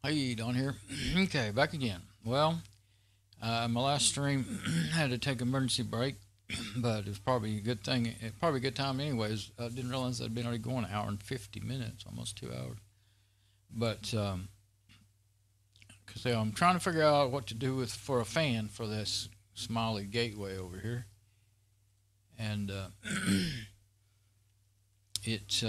Hey, Don here. Okay, back again. Well, my last stream had to take emergency break, but it was probably a good thing. Probably a good time, anyways. I didn't realize I'd been already going an hour and 50 minutes, almost 2 hours. But because I'm trying to figure out what to do with for a fan for this Smiley Gateway over here, and it's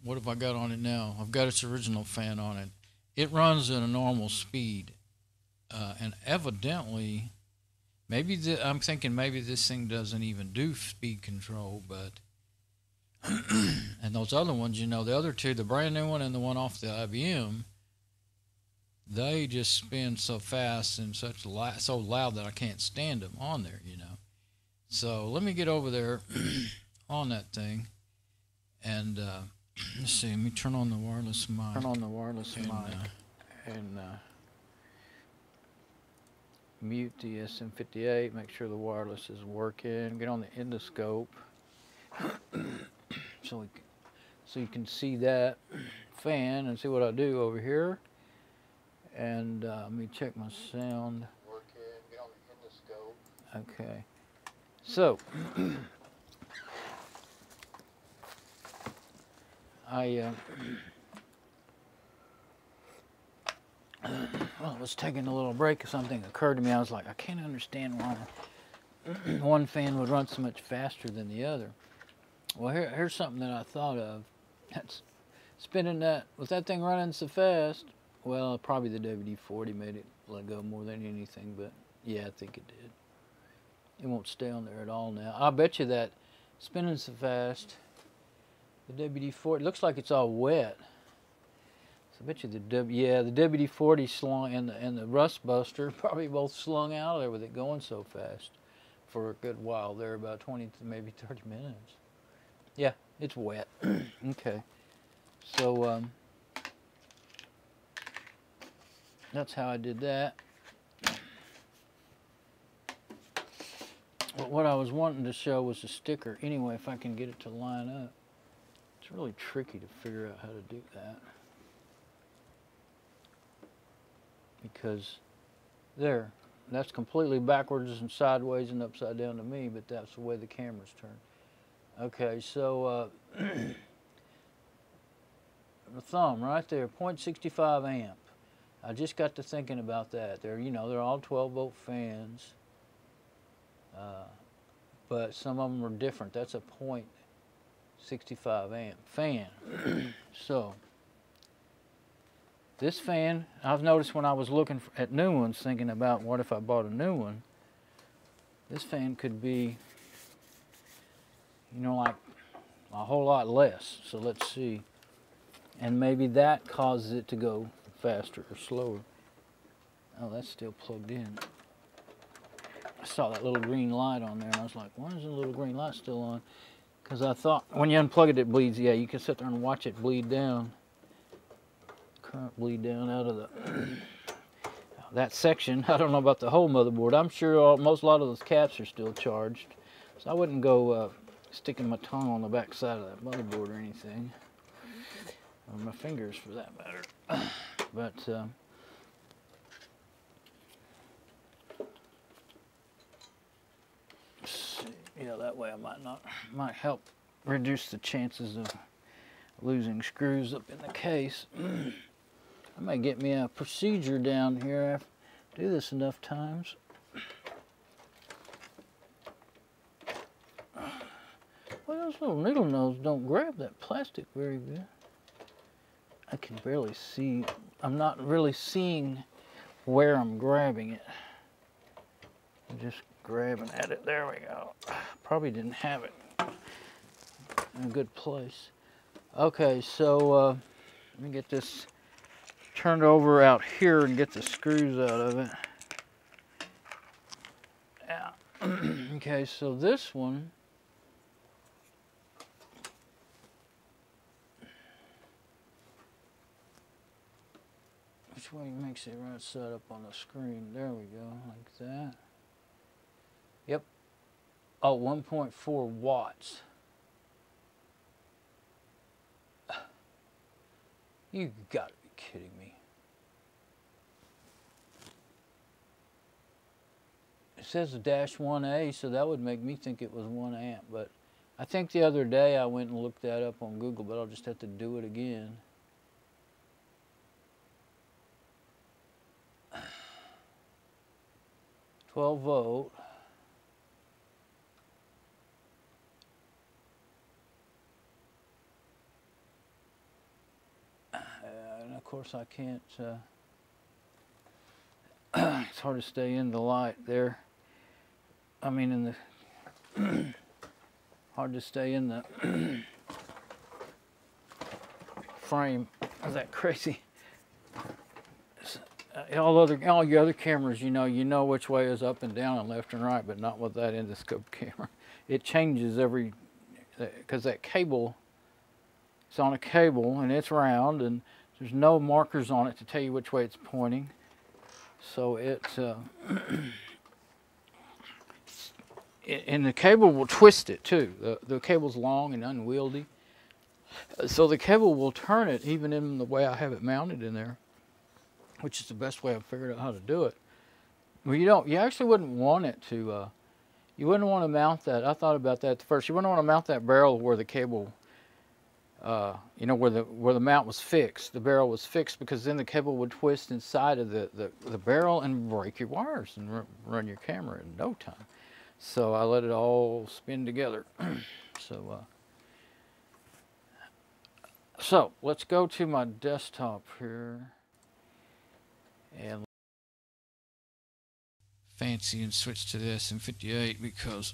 what have I got on it now? I've got its original fan on it. It runs at a normal speed, and evidently, I'm thinking maybe this thing doesn't even do speed control, but and those other ones, the other two, the brand new one and the one off the IBM, they just spin so fast and so loud that I can't stand them on there. So let me get over there on that thing, and let's see. Let me turn on the wireless mic. And mute the SM58. Make sure the wireless is working. Get on the endoscope so you can see that fan and see what I do over here. And let me check my sound. Working. Get on the endoscope. Okay. So I was taking a little break. Something occurred to me. I was like, I can't understand why one fan would run so much faster than the other. Well, here's something that I thought of. That's spinning with that thing running so fast. Well, probably the WD-40 made it let go more than anything, but yeah, I think it did. It won't stay on there at all now. I bet you that spinning so fast, the WD-40 looks like it's all wet. So I bet you the WD-40 slung and the Rust Buster probably both slung out there with it going so fast for a good while there, about 20 to maybe 30 minutes. Yeah, it's wet. Okay, so that's how I did that. But what I was wanting to show was a sticker. Anyway, if I can get it to line up. It's really tricky to figure out how to do that. Because that's completely backwards and sideways and upside down to me, but that's the way the camera's turned. Okay, so the thumb right there, 0.65 amp. I just got to thinking about that. They're all 12-volt fans, but some of them are different. That's a 0.65 amp fan. So this fan, I've noticed when I was looking at new ones, thinking about what if I bought a new one, this fan could be, like a whole lot less. So let's see. And maybe that causes it to go faster or slower. Oh, that's still plugged in. I saw that little green light on there, and I was like, why is the little green light still on? Because I thought when you unplug it, it bleeds. Yeah, you can sit there and watch it bleed down. Current bleed down out of that section. I don't know about the whole motherboard. I'm sure a lot of those caps are still charged. So I wouldn't go sticking my tongue on the back side of that motherboard or anything. Or my fingers for that matter. But yeah, that way I might help reduce the chances of losing screws up in the case. I might get me a procedure down here. I do this enough times. Well, those little needle nose don't grab that plastic very good. I can barely see. I'm not really seeing where I'm grabbing it. I'm just grabbing at it. There we go. Probably didn't have it in a good place. Okay, so let me get this turned over out here and get the screws out of it. Yeah. Okay, so this one, which way makes it right side up on the screen? There we go, like that. Yep. Oh, 1.4 watts. You gotta be kidding me? It says a -1A, so that would make me think it was 1 amp, but I think the other day I went and looked that up on Google, but I'll just have to do it again. $12-volt. And of course I can't, it's hard to stay in the light there. I mean in the, hard to stay in the frame. Is that crazy? All your other cameras, you know which way is up and down and left and right, but not with that endoscope camera. It changes every, because that cable, it's on a cable and it's round and there's no markers on it to tell you which way it's pointing. So and the cable will twist it too. The cable's long and unwieldy. So the cable will turn it even in the way I have it mounted in there, which is the best way I've figured out how to do it. Well, you actually wouldn't want it to, you wouldn't want to mount that. I thought about that at first. You wouldn't want to mount that barrel where the cable, you know, where the mount was fixed. The barrel was fixed, because then the cable would twist inside of the barrel and break your wires and run your camera in no time. So I let it all spin together. So let's go to my desktop here and fancy and switch to the SM58 because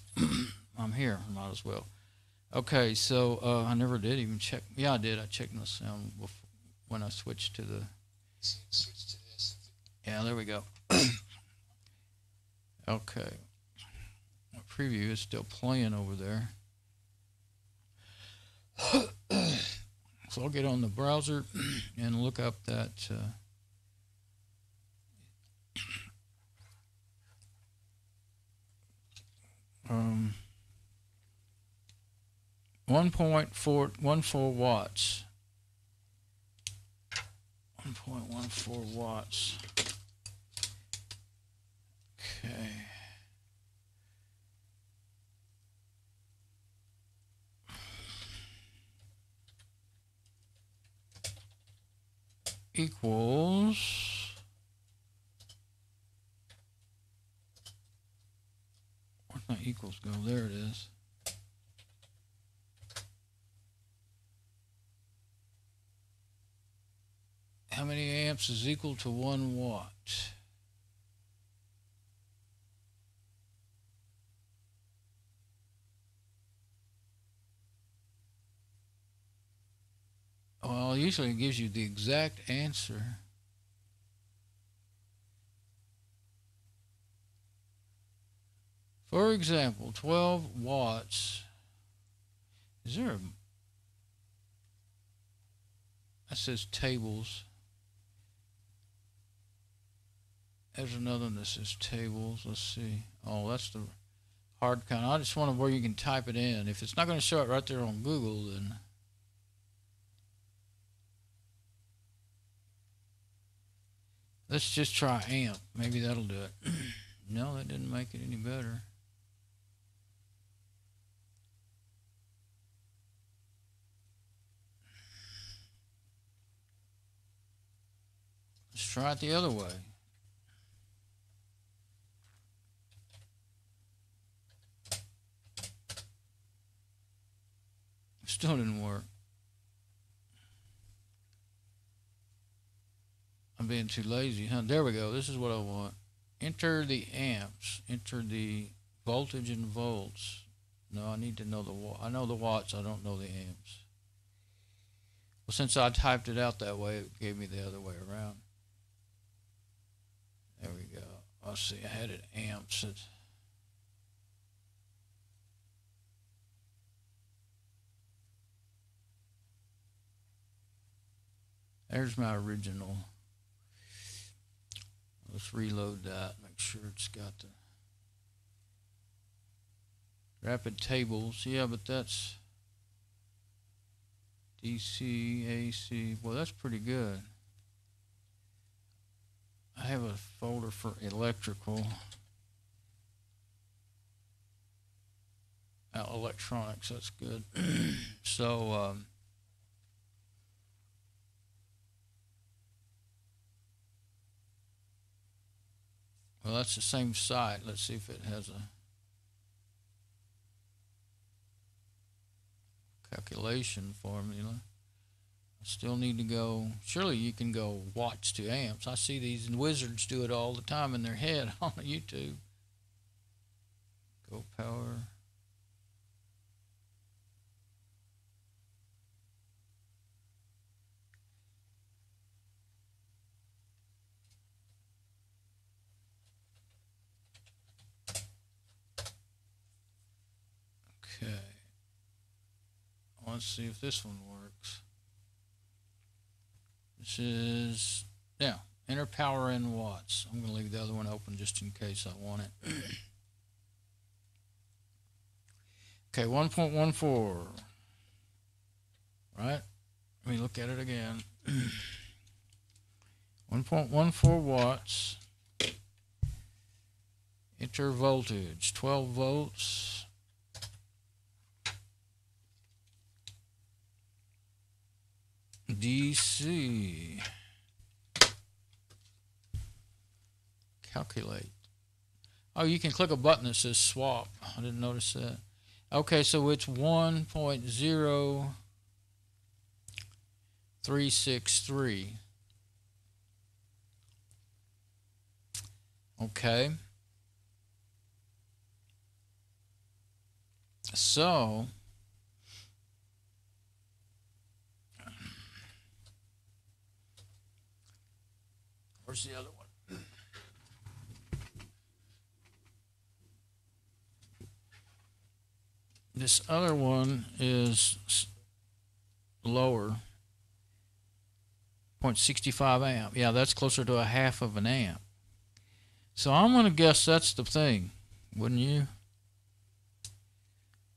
I'm here, might as well. Okay, so I never did even check. Yeah, I did. I checked the sound before, when I switched to the. Yeah, there we go. Okay. My preview is still playing over there. So I'll get on the browser and look up that 1.14 watts. 1.14 watts. Okay. Equals, where'd my equals go? There it is. How many amps is equal to 1 watt? Well, usually it gives you the exact answer. For example, 12 watts. Is there a... That says tables. There's another one that says tables. Let's see. Oh, that's the hard kind. I just wonder where you can type it in. If it's not going to show it right there on Google, then... Let's just try amp. Maybe that'll do it. No, that didn't make it any better. Let's try it the other way. Still didn't work. I'm being too lazy, huh? There we go. This is what I want. Enter the amps. Enter the voltage in volts. No, I need to know the watt. I know the watts. I don't know the amps. Well, since I typed it out that way, it gave me the other way around. There we go. Let's see. I had it amps. There's my original. Let's reload that, make sure it's got the rapid tables. Yeah, but that's DC, AC. Well, that's pretty good. I have a folder for electrical, electronics. That's good. So well, that's the same site. Let's see if it has a calculation formula. I still need to go. Surely you can go watts to amps. I see these wizards do it all the time in their head on YouTube. Go power. Okay. Let's see if this one works. This is, yeah, enter power in watts. I'm going to leave the other one open just in case I want it. Okay, 1.14. Right? Let me look at it again. 1.14 watts. Enter voltage, 12 volts. DC. Calculate. Oh, you can click a button that says swap. I didn't notice that. Okay, so it's 1.0363. Okay. So where's the other one? This other one is lower, 0.65 amp. Yeah, that's closer to a half of an amp. So I'm going to guess that's the thing, wouldn't you?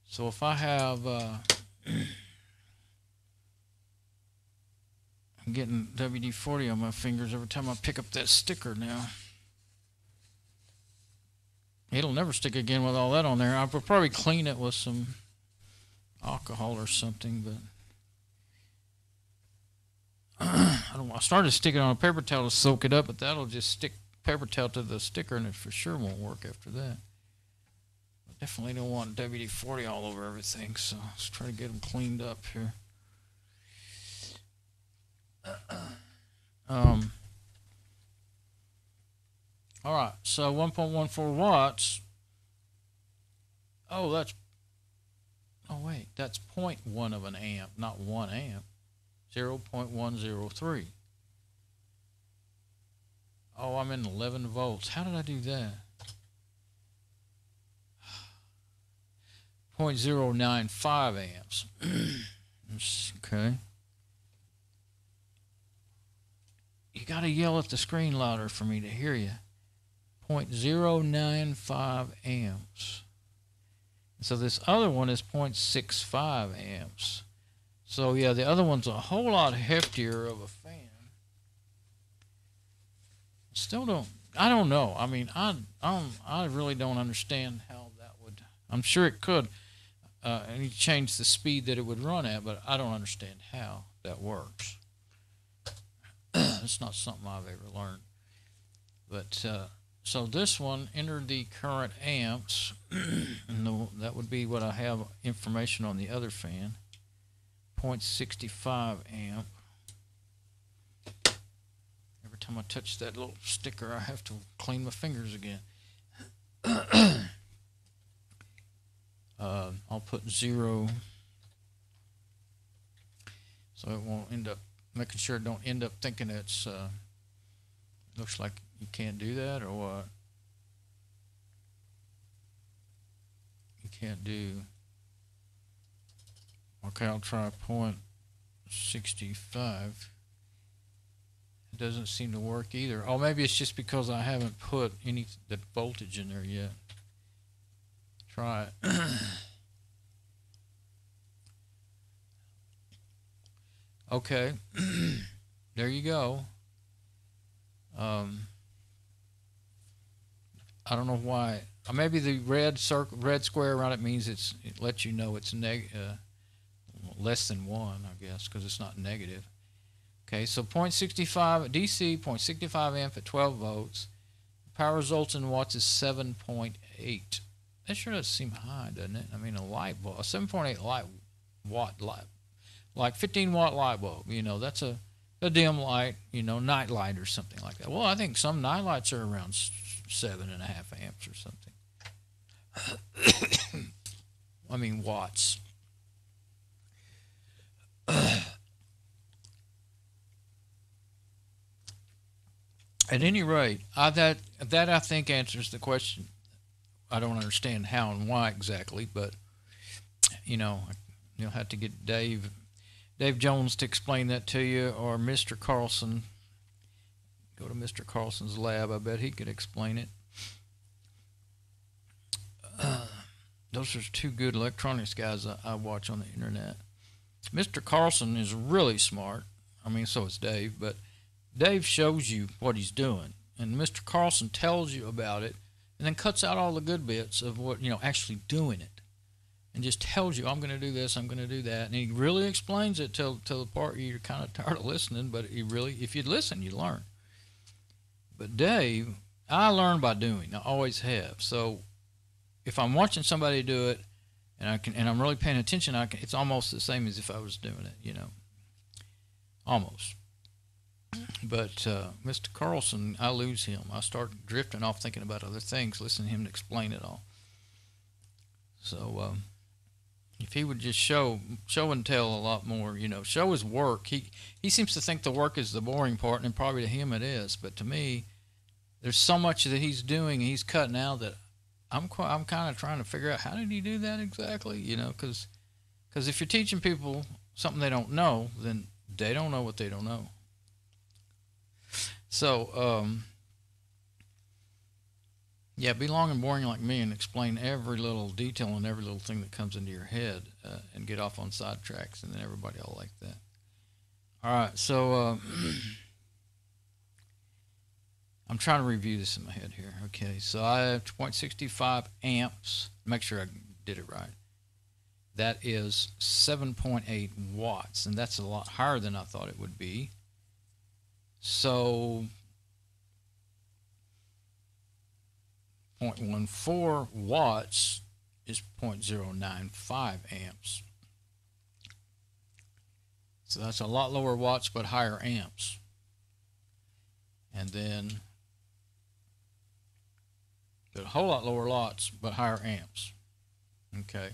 So if I have, I'm getting WD-40 on my fingers every time I pick up that sticker now. It'll never stick again with all that on there. I would probably clean it with some alcohol or something, but I don't know. I started sticking on a paper towel to soak it up, but that'll just stick paper towel to the sticker, and it for sure won't work after that. I definitely don't want WD-40 all over everything, so let's try to get them cleaned up here. All right, so 1.14 watts. Oh, that's, oh wait, that's 0.1 of an amp, not 1 amp. 0.103. Oh, I'm in 11 volts. How did I do that? 0.095 amps. Okay. You got to yell at the screen louder for me to hear you. 0.095 amps. So this other one is 0.65 amps. So yeah, the other one's a whole lot heftier of a fan. Still don't, I don't know. I mean, I really don't understand how that would. I'm sure it could, and you change the speed that it would run at, but I don't understand how that works. It's not something I've ever learned. But so this one, enter the current amps, and that would be what I have information on the other fan. 0.65 amp. Every time I touch that little sticker, I have to clean my fingers again. I'll put 0 so it won't end up, making sure it don't end up thinking it's looks like you can't do that, or what? You can't do. Okay, I'll try 0.65. It doesn't seem to work either. Oh, maybe it's just because I haven't put any the voltage in there yet. Try it. Okay. There you go. I don't know why. Maybe the red circle, red square around it means it lets you know it's less than 1, I guess, because it's not negative. Okay, so 0.65 DC, 0.65 amp at 12 volts. Power results in watts is 7.8. That sure does seem high, doesn't it? I mean, a light bulb, a 7.8 watt light, like 15-watt light bulb. You know, that's a dim light, you know, night light or something like that. Well, I think some night lights are around 7.5 amps or something. I mean, watts. At any rate, that I think answers the question. I don't understand how and why exactly, but you know, you'll have to get Dave Jones to explain that to you, or Mr. Carlson. Go to Mr. Carlson's lab. I bet he could explain it. Those are two good electronics guys I watch on the internet. Mr. Carlson is really smart. I mean, so is Dave, but Dave shows you what he's doing, and Mr. Carlson tells you about it, and then cuts out all the good bits of what, you know, actually doing it, and just tells you, I'm going to do this, I'm going to do that, and he really explains it till the part you're kind of tired of listening, but he really, if you listen, you learn. But Dave, I learn by doing. I always have. So if I'm watching somebody do it, and I'm really paying attention, it's almost the same as if I was doing it, you know, almost. But Mr. Carlson, I lose him. I start drifting off thinking about other things, listening to him to explain it all. So if he would just show and tell a lot more, you know, show his work. He seems to think the work is the boring part, and probably to him it is. But to me, there's so much that he's doing, he's cutting out, that I'm kind of trying to figure out, how did he do that exactly? You know, because if you're teaching people something they don't know, then they don't know what they don't know. So, yeah, be long and boring like me and explain every little detail and every little thing that comes into your head, and get off on sidetracks, and then everybody will like that. All right, so I'm trying to review this in my head here. Okay, so I have 0.65 amps. Make sure I did it right. That is 7.8 watts, and that's a lot higher than I thought it would be. So 0.14 watts is 0.095 amps. So that's a lot lower watts but higher amps. And then a whole lot lower watts but higher amps. Okay.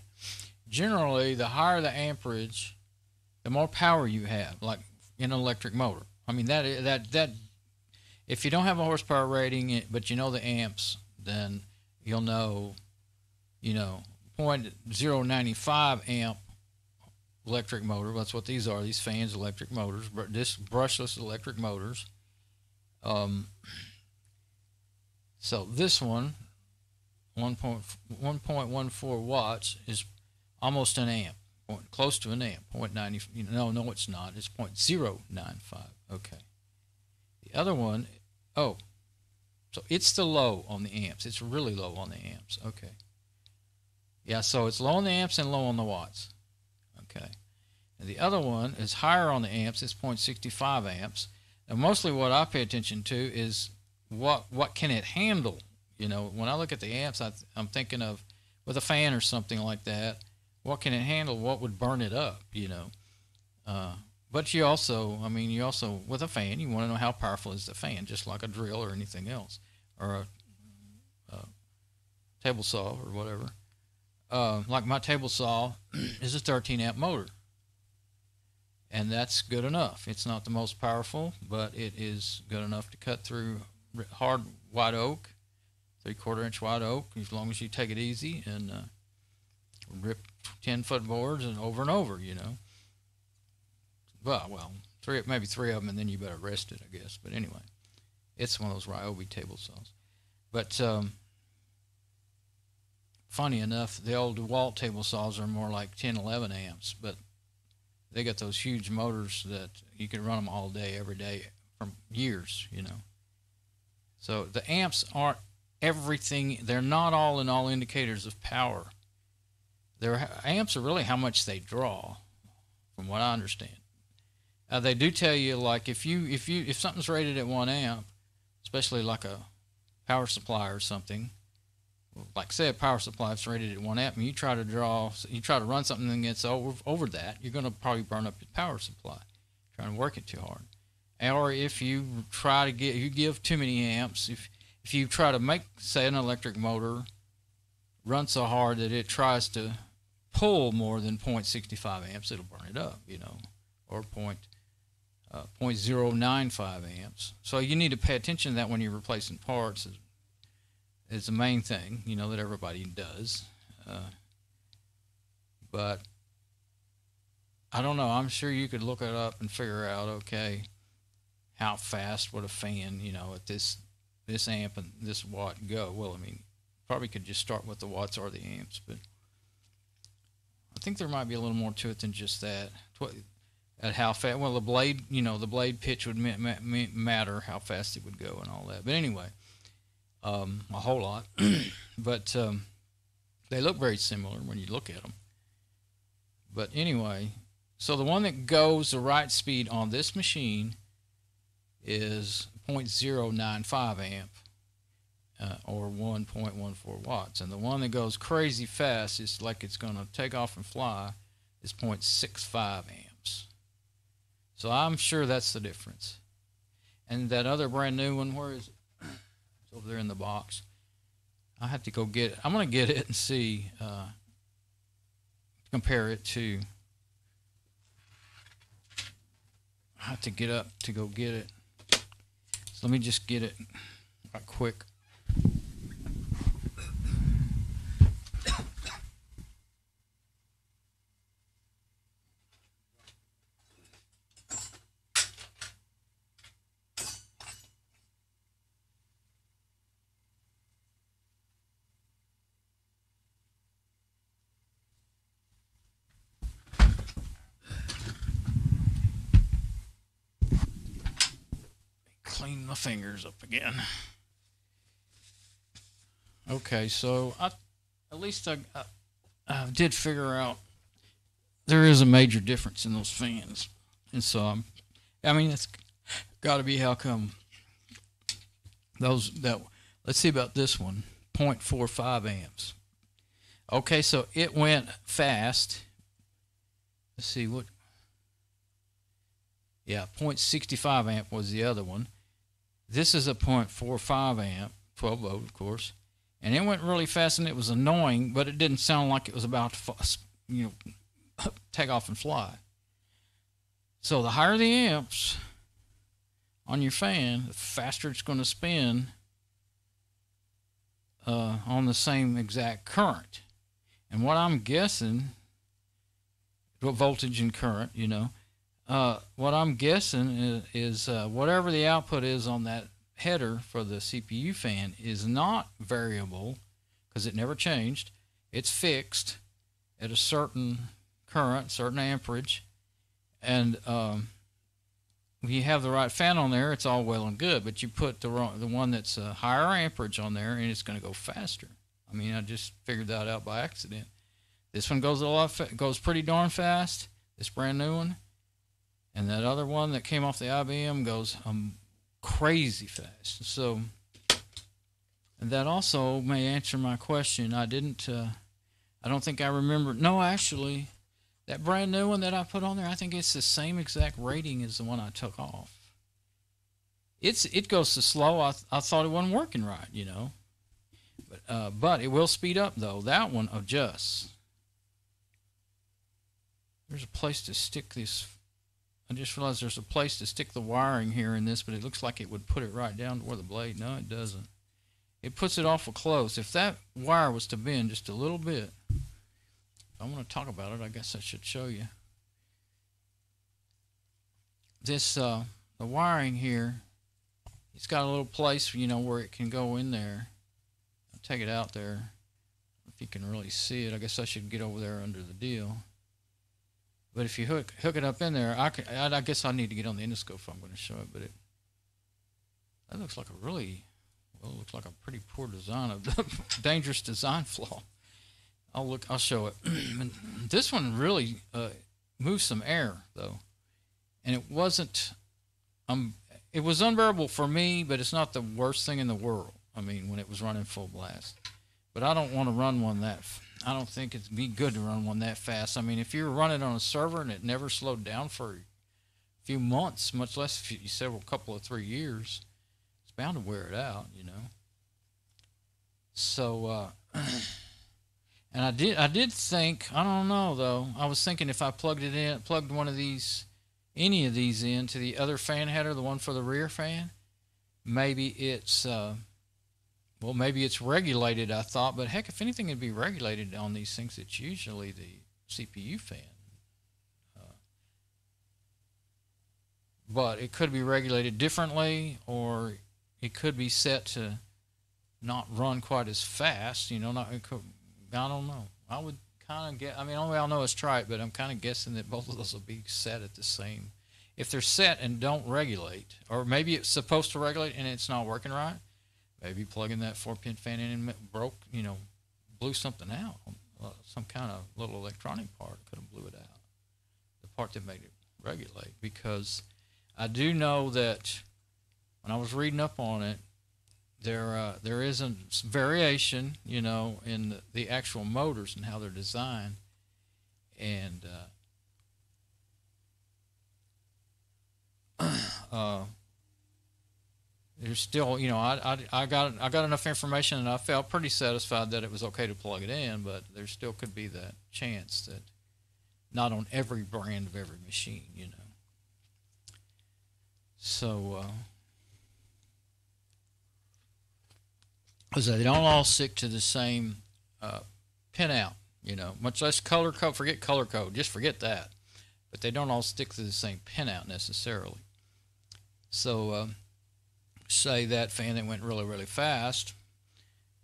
Generally, the higher the amperage, the more power you have, like in an electric motor. I mean, that if you don't have a horsepower rating, but you know the amps, then you'll know, you know, 0.095 amp electric motor. That's what these are. These fans, electric motors, this brushless electric motors. So this one, 1.14 watts, is almost an amp, close to an amp. 0.90. No, it's not. It's 0.095. Okay. The other one, so it's the low on the amps. It's really low on the amps. Okay. Yeah, so it's low on the amps and low on the watts. Okay. And the other one is higher on the amps. It's 0.65 amps. And mostly what I pay attention to is what can it handle. You know, when I look at the amps, I'm thinking of, with a fan or something like that, what can it handle? What would burn it up, you know? But you also, with a fan, you want to know how powerful is the fan, just like a drill or anything else, or a table saw or whatever. Like my table saw is a 13 amp motor, and that's good enough. It's not the most powerful, but it is good enough to cut through hard white oak, 3/4 inch white oak, as long as you take it easy and rip 10-foot boards and over, you know. Well, maybe three of them, and then you better rest it, I guess. But anyway, it's one of those Ryobi table saws. But funny enough, the old DeWalt table saws are more like 10, 11 amps, but they got those huge motors that you can run them all day, every day, from years, you know. So the amps aren't everything. They're not all in all indicators of power. Their amps are really how much they draw, from what I understand. They do tell you, like, if something's rated at 1 amp, especially like a power supply or something, like say a power supply is rated at 1 amp, and you try to run something that gets over that, you're going to probably burn up your power supply trying to work it too hard. Or if you give too many amps, if you try to make, say, an electric motor run so hard that it tries to pull more than 0.65 amps, it'll burn it up, or 0.095 amps. So you need to pay attention to that when you're replacing parts. Is the main thing, that everybody does. But I don't know. I'm sure you could look it up and figure out, okay, how fast would a fan, at this amp and this watt go? Well, I mean, probably could just start with the watts or the amps, but I think there might be a little more to it than just that. At how fast? Well, the blade, the blade pitch would matter, how fast it would go and all that. But anyway, a whole lot. But they look very similar when you look at them. But anyway, so the one that goes the right speed on this machine is 0.095 amp, or 1.14 watts. And the one that goes crazy fast, it's like it's going to take off and fly, is 0.65 amps. So I'm sure that's the difference. And that other brand new one, where is it? It's over there in the box. I have to go get it. I'm going to get it and see, compare it to, I have to get up to go get it. So let me just get it right quick. Clean my fingers up again. Okay, so at least I did figure out there is a major difference in those fans, and so I mean, it's got to be how come let's see about this one, 0.45 amps. Okay, so it went fast. Let's see what. Yeah, 0.65 amp was the other one. This is a 0.45 amp, 12 volt, of course, and it went really fast, and it was annoying, but it didn't sound like it was about to, take off and fly. So the higher the amps on your fan, the faster it's going to spin on the same exact current. And what I'm guessing, voltage and current, what I'm guessing is whatever the output is on that header for the CPU fan is not variable, because it never changed. It's fixed at a certain current, certain amperage, and if you have the right fan on there, it's all well and good. But you put the one that's a higher amperage on there, and it's going to go faster. I mean, I just figured that out by accident. This one goes goes pretty darn fast. This brand new one. And that other one that came off the IBM goes crazy fast. So, and that also may answer my question. I don't think I remember. No, actually, that brand new one that I put on there, I think it's the same exact rating as the one I took off. It goes so slow, I thought it wasn't working right, But it will speed up, though. That one adjusts. There's a place to stick this. I just realized there's a place to stick the wiring here in this, but it looks like it would put it right down to where the blade. No, it doesn't. It puts it awful close. If that wire was to bend just a little bit, if I want to talk about it, I guess I should show you. This, the wiring here, it's got a little place, where it can go in there. I'll take it out there. If you can really see it, I guess I should get over there under the deal. But if you hook it up in there, I guess I need to get on the endoscope if I'm going to show it. But that looks like a really well, it looks like a pretty poor design of the dangerous design flaw. I'll show it. This one really moves some air though, and it wasn't. It was unbearable for me, but it's not the worst thing in the world. I mean, when it was running full blast. But I don't want to run one I don't think it'd be good to run one that fast. I mean, if you were running on a server and it never slowed down for a few months, much less several couple of 3 years, it's bound to wear it out, you know. So, and I did think, I don't know though. I was thinking if I plugged one of these, any of these into the other fan header, the one for the rear fan, maybe it's well, maybe it's regulated, I thought, but heck, if anything would be regulated on these things, it's usually the CPU fan. But it could be regulated differently, or it could be set to not run quite as fast, you know. I don't know. I would kind of guess, I mean, only way I'll know is try it, but I'm kind of guessing that both of those will be set at the same. If they're set and don't regulate, or maybe it's supposed to regulate and it's not working right, maybe plugging that 4-pin fan in and blew something out. Some kind of little electronic part could have blew it out. The part that made it regulate. Because I do know that when I was reading up on it, there is a variation, you know, in the actual motors and how they're designed. And there's still, you know, I got enough information and I felt pretty satisfied that it was okay to plug it in, but there still could be that chance that not on every brand of every machine, you know. So, because they don't all stick to the same pinout, you know, much less color code. Forget color code, just forget that. But they don't all stick to the same pinout necessarily. So, say that fan that went really, really fast,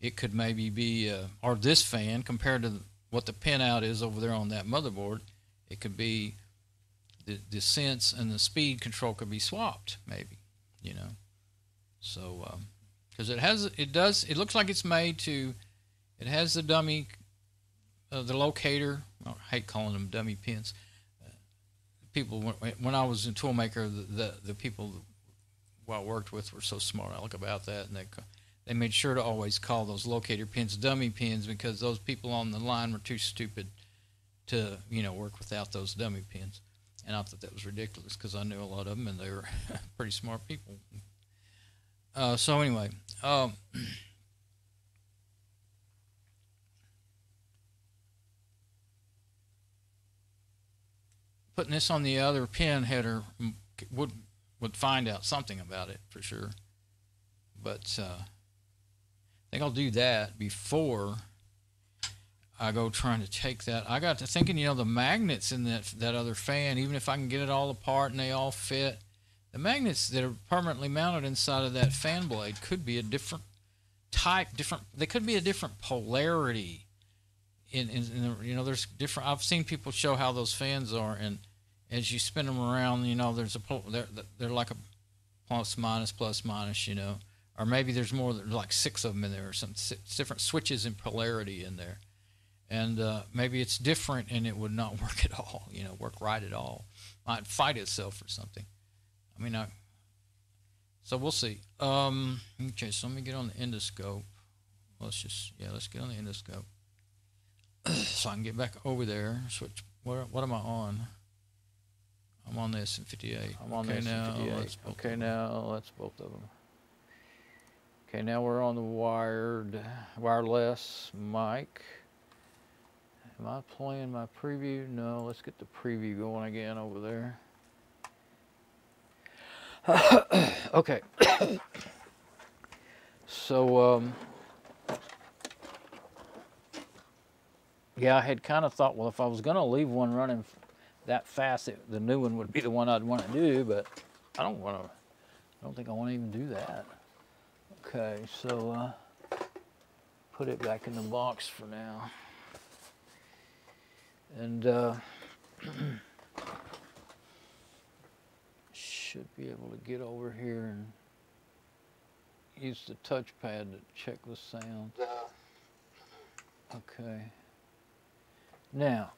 it could maybe be, or this fan compared to what the pinout is over there on that motherboard, it could be the sense and the speed control could be swapped, maybe, you know. So, because it looks like it's made to, it has the dummy, the locator. I hate calling them dummy pins. People, when I was in Toolmaker, the people who I worked with were so smart aleck about that, and they made sure to always call those locator pins dummy pins, because those people on the line were too stupid to, you know, work without those dummy pins. And I thought that was ridiculous, because I knew a lot of them, and they were pretty smart people. So anyway, putting this on the other pin header would find out something about it for sure. But I think I'll do that before I go trying to take that. I got to thinking, you know, the magnets in that other fan, even if I can get it all apart and they all fit, the magnets that are permanently mounted inside of that fan blade could be a different type, they could be a different polarity. In you know, there's different. I've seen people show how those fans are, and as you spin them around, you know, they're like a plus minus, you know, or maybe there's more, like 6 of them in there, or some different switches in polarity in there. And maybe it's different and it would not work at all, you know, work right at all. Might fight itself or something. I mean, so we'll see. Okay, so let me get on the endoscope. Let's get on the endoscope. So I can get back over there. Switch. What am I on? I'm on this in 58. I'm on this in 58. Okay, now let's both of them. Okay, now we're on the wireless mic. Am I playing my preview? No, let's get the preview going again over there. Okay. So, yeah, I had kind of thought, well, if I was going to leave one running that fast, the new one would be the one I'd want to do, but I don't think I want to even do that. Okay, so put it back in the box for now. And should be able to get over here and use the touchpad to check the sound. Okay. Now,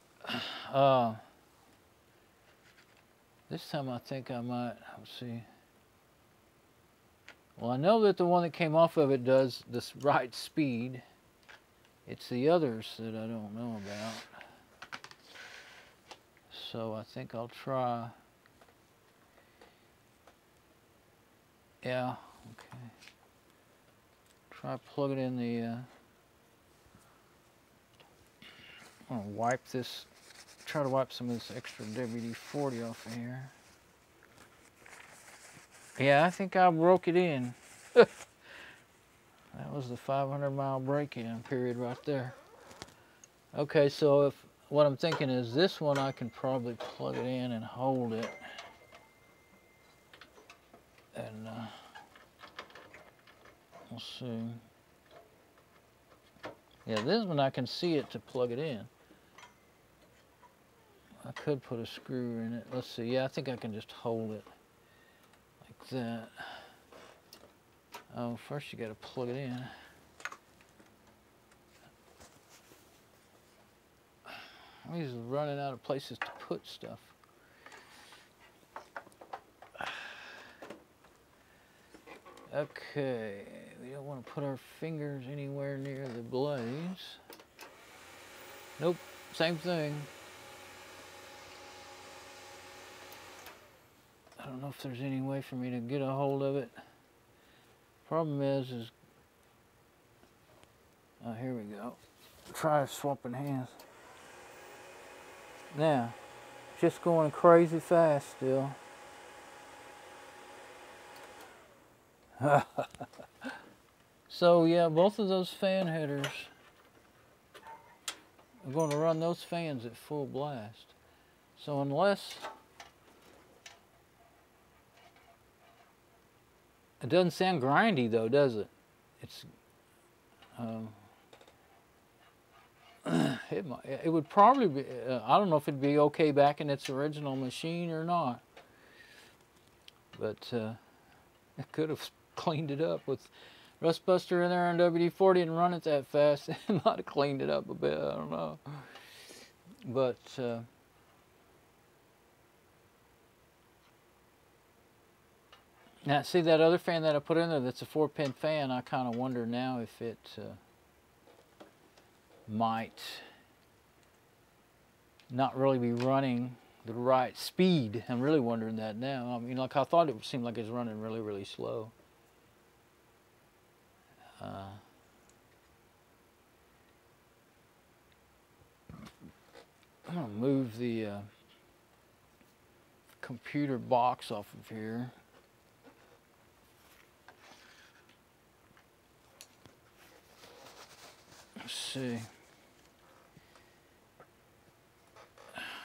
this time I think I might, let's see. Well, I know that the one that came off of it does this right speed. It's the others that I don't know about. So I think I'll try. Yeah, okay. Try plug it in the, I'm gonna wipe this, try to wipe some of this extra WD-40 off of here. Yeah, I think I broke it in. That was the 500-mile break-in period right there. Okay, so if what I'm thinking is this one, I can probably plug it in and hold it. And we'll see. Yeah, this one I can see it to plug it in. I could put a screw in it. Let's see. Yeah, I think I can just hold it like that. Oh, first you got to plug it in. I'm just running out of places to put stuff. Okay, we don't want to put our fingers anywhere near the blaze. Nope, same thing. I don't know if there's any way for me to get a hold of it. Problem is oh, here we go. Try swapping hands. Now, just going crazy fast still. So yeah, both of those fan headers, I'm going to run those fans at full blast. So unless it doesn't sound grindy though, does it? It's it would probably be, I don't know if it'd be okay back in its original machine or not, but it could have cleaned it up with Rustbuster in there on WD-40 and run it that fast. It might have cleaned it up a bit, I don't know. But now see that other fan that I put in there that's a 4-pin fan, I kind of wonder now if it might not really be running the right speed. I'm really wondering that now. I mean, like I thought it seemed like it's running really, really slow. I'm going to move the computer box off of here. Let's see.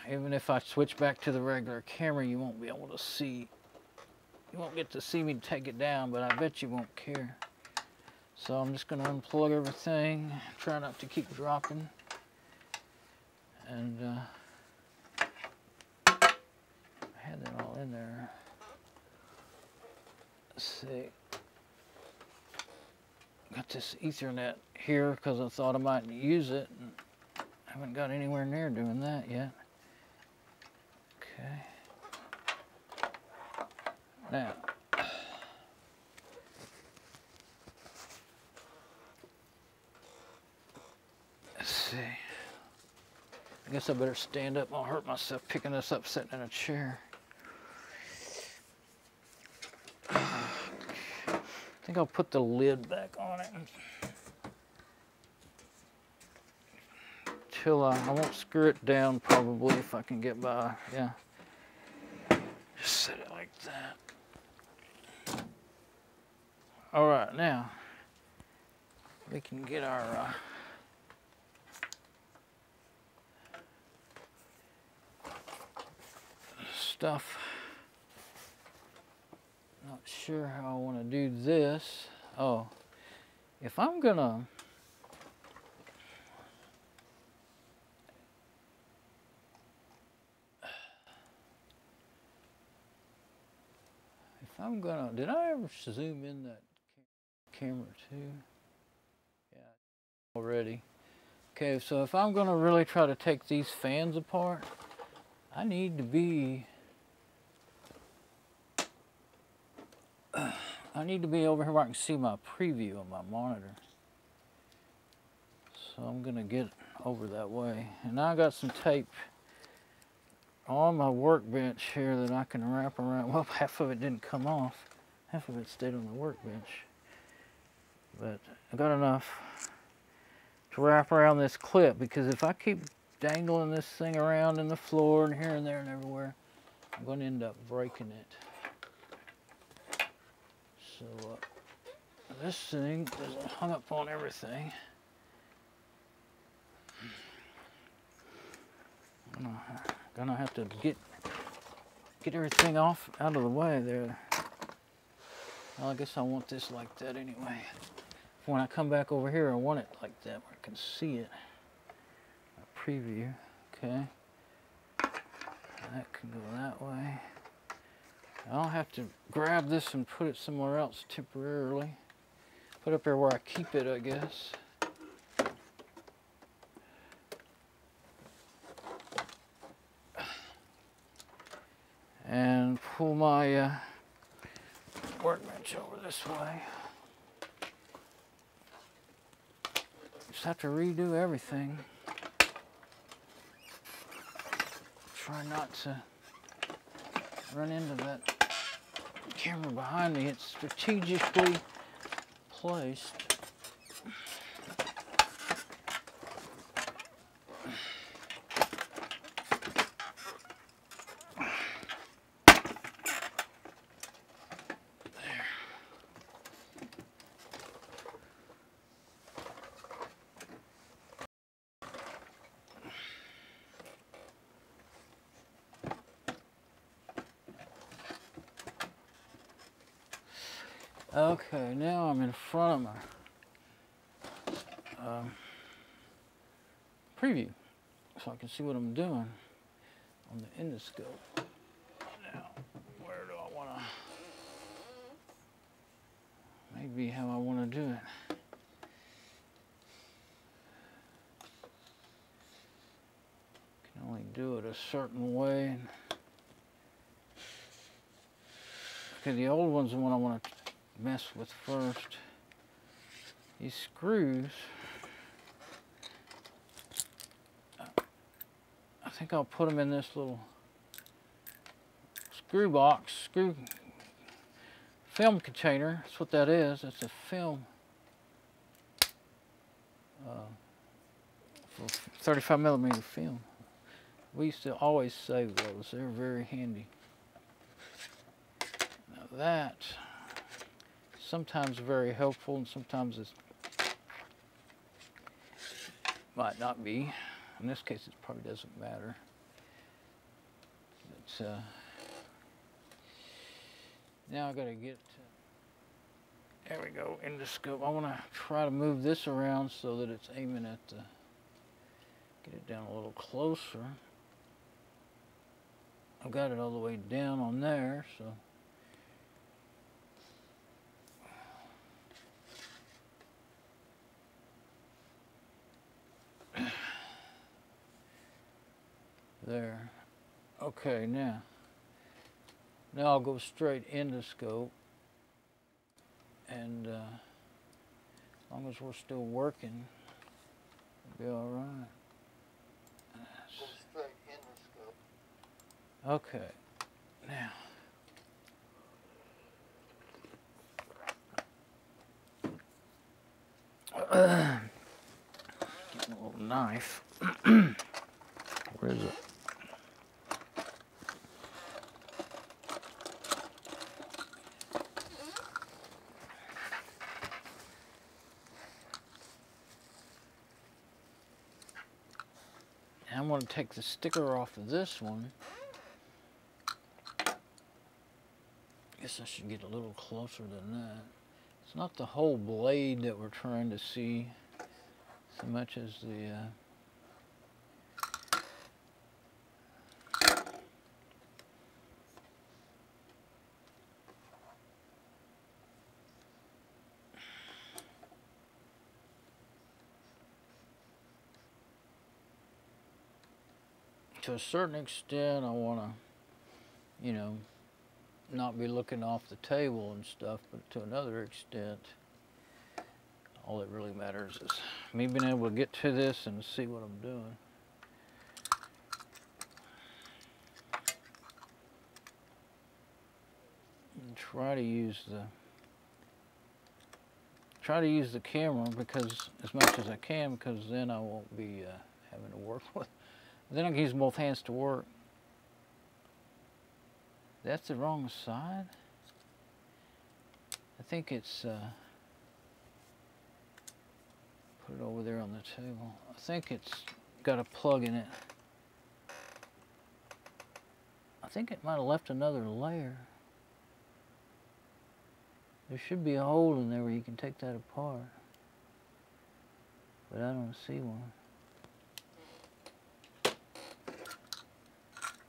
Even if I switch back to the regular camera, you won't be able to see. You won't get to see me take it down, but I bet you won't care. So I'm just going to unplug everything, try not to keep dropping. And I had that all in there. Let's see. Got this Ethernet here because I thought I might use it. And I haven't got anywhere near doing that yet. Okay. Now, let's see. I guess I better stand up. I'll hurt myself picking this up sitting in a chair. I think I'll put the lid back on it until I won't screw it down probably if I can get by. Yeah. Just set it like that. All right, now we can get our stuff. Not sure how I want to do this. Oh, if I'm gonna did I ever zoom in that? camera too. Yeah, already. Okay, so if I'm gonna really try to take these fans apart, I need to be over here where I can see my preview on my monitor. So I'm gonna get over that way. And now I got some tape on my workbench here that I can wrap around. Well, half of it didn't come off. Half of it stayed on the workbench. But I got enough to wrap around this clip, because if I keep dangling this thing around in the floor and here and there and everywhere, I'm going to end up breaking it. So this thing is hung up on everything. I'm gonna have to get everything off out of the way there. Well, I guess I want this like that anyway. When I come back over here, I want it like that where I can see it. A preview, okay. That can go that way. I'll have to grab this and put it somewhere else temporarily. Put it up there where I keep it, I guess. And pull my workbench over this way. Just have to redo everything. Try not to run into that camera behind me. It's strategically placed. Okay, now I'm in front of my preview, so I can see what I'm doing on the endoscope. Now, where do I want to, maybe how I want to do it. Can only do it a certain way. Okay, the old one's the one I want to mess with first. These screws, I think I'll put them in this little screw box, film container. That's what that is. It's a film for 35 millimeter film. We used to always save those. They're very handy. Now that sometimes very helpful, and sometimes it might not be. In this case, it probably doesn't matter. But now I got to get. There we go, endoscope. I want to try to move this around so that it's aiming at the. Get it down a little closer. I've got it all the way down on there, so. There. Okay, now I'll go straight endoscope, and as long as we're still working, it'll be all right. Go straight endoscope. Okay, now. Getting a little knife. Where is it? I'm going to take the sticker off of this one. Guess I should get a little closer than that. It's not the whole blade that we're trying to see so much as the to a certain extent, I want to, you know, not be looking off the table and stuff, but to another extent, all that really matters is me being able to get to this and see what I'm doing. And try to use the camera because as much as I can, because then I won't be having to work with. Then I can use both hands to work. That's the wrong side. I think it's put it over there on the table. I think it's got a plug in it. I think it might have left another layer. There should be a hole in there where you can take that apart, but I don't see one.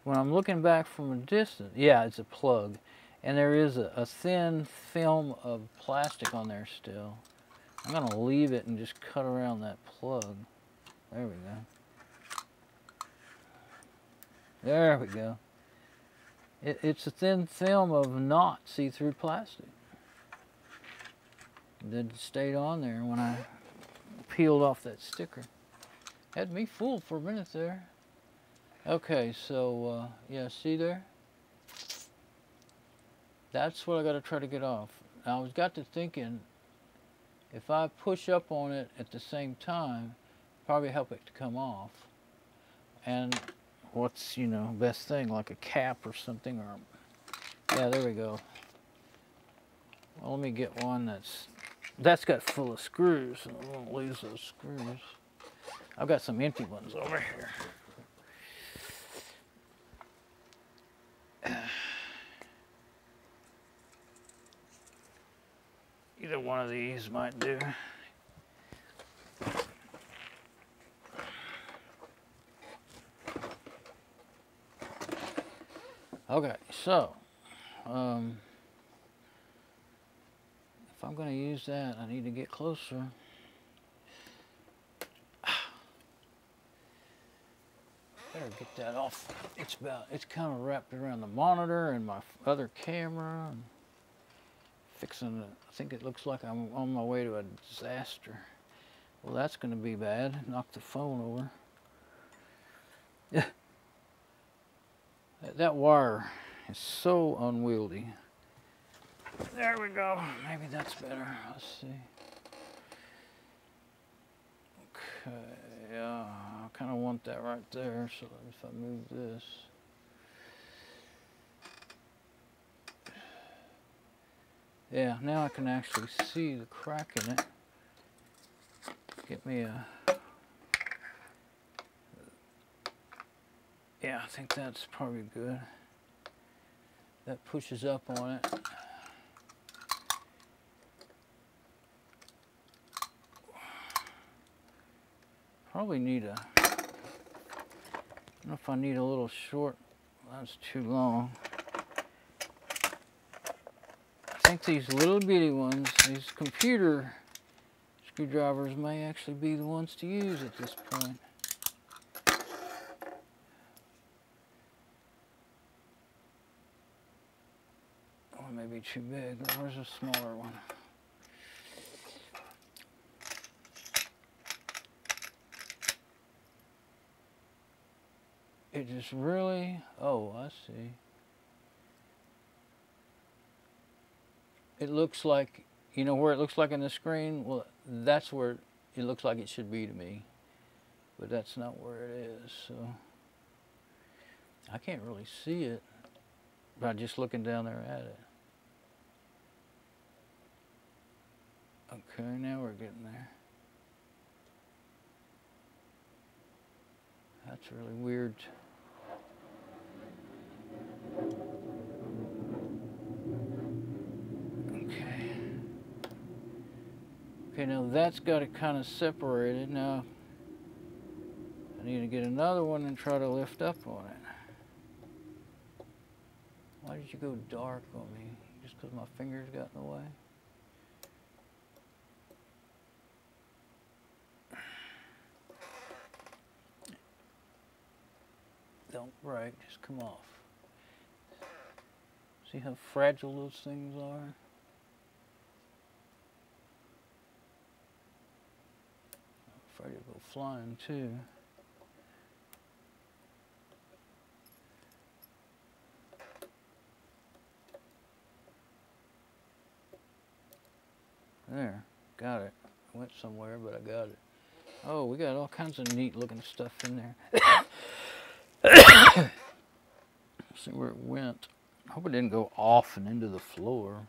When I'm looking back from a distance, yeah, it's a plug. And there is a thin film of plastic on there still. I'm gonna leave it and just cut around that plug. There we go. There we go. It's a thin film of not see-through plastic that stayed on there when I peeled off that sticker. Had me fooled for a minute there. Okay, so yeah, see there? That's what I got to try to get off. Now I got to thinking, if I push up on it at the same time, probably help it to come off. And what's, you know, best thing, like a cap or something, or yeah, there we go. Well, let me get one that's got full of screws, so I won't lose those screws. I've got some empty ones over here. Either one of these might do. Okay, so if I'm going to use that, I need to get closer. Better get that off. It's kind of wrapped around the monitor and my other camera. And fixing it. I think it looks like I'm on my way to a disaster. Well, that's going to be bad. Knock the phone over. Yeah. That wire is so unwieldy. There we go. Maybe that's better. Let's see. Okay, yeah, I kind of want that right there. So if I move this. Yeah, now I can actually see the crack in it. Get me a... Yeah, I think that's probably good. That pushes up on it. Probably need a... I don't know if I need a little short. That's too long. I think these little bitty ones, these computer screwdrivers may actually be the ones to use at this point. Or maybe too big. Where's a smaller one? It just really, oh, I see. It looks like, you know where it looks like in the screen? Well, that's where it looks like it should be to me. But that's not where it is, so. I can't really see it by just looking down there at it. Okay, now we're getting there. That's really weird. Okay, now that's got it kind of separated. Now I need to get another one and try to lift up on it. Why did you go dark on me? Just because my fingers got in the way? Don't break, just come off. See how fragile those things are? I'm afraid it'll go flying too. There, got it. Went somewhere, but I got it. Oh, we got all kinds of neat looking stuff in there. See where it went. I hope it didn't go off and into the floor.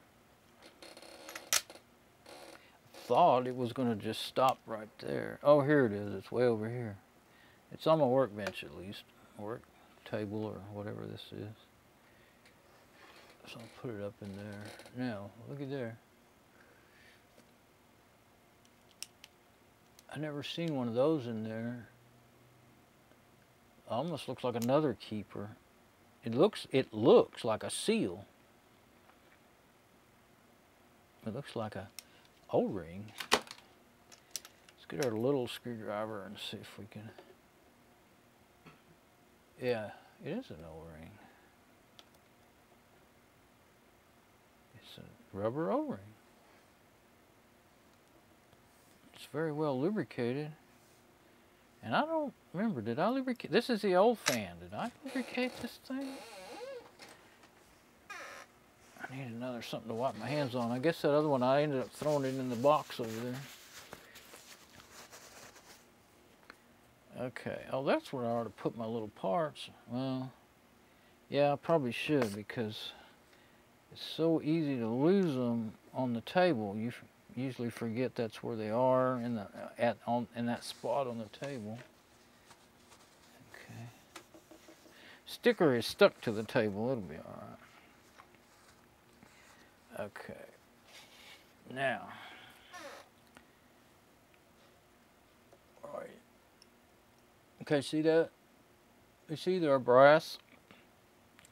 Thought it was going to just stop right there. Oh, here it is. It's way over here. It's on my workbench at least. Work table or whatever this is. So I'll put it up in there. Now, look at there. I never seen one of those in there. Almost looks like another keeper. It looks like a seal. It looks like a O-ring. Let's get our little screwdriver and see if we can. Yeah, it is an O-ring. It's a rubber O-ring. It's very well lubricated. And I don't remember, did I lubricate? This is the old fan. Did I lubricate this thing? I need another something to wipe my hands on. I guess that other one, I ended up throwing it in the box over there. Okay, oh, that's where I ought to put my little parts. Well, yeah, I probably should because it's so easy to lose them on the table. You usually forget that's where they are in the in that spot on the table. Okay. Sticker is stuck to the table. It'll be all right. Okay. Now. All right. Okay, see that? It's either a brass,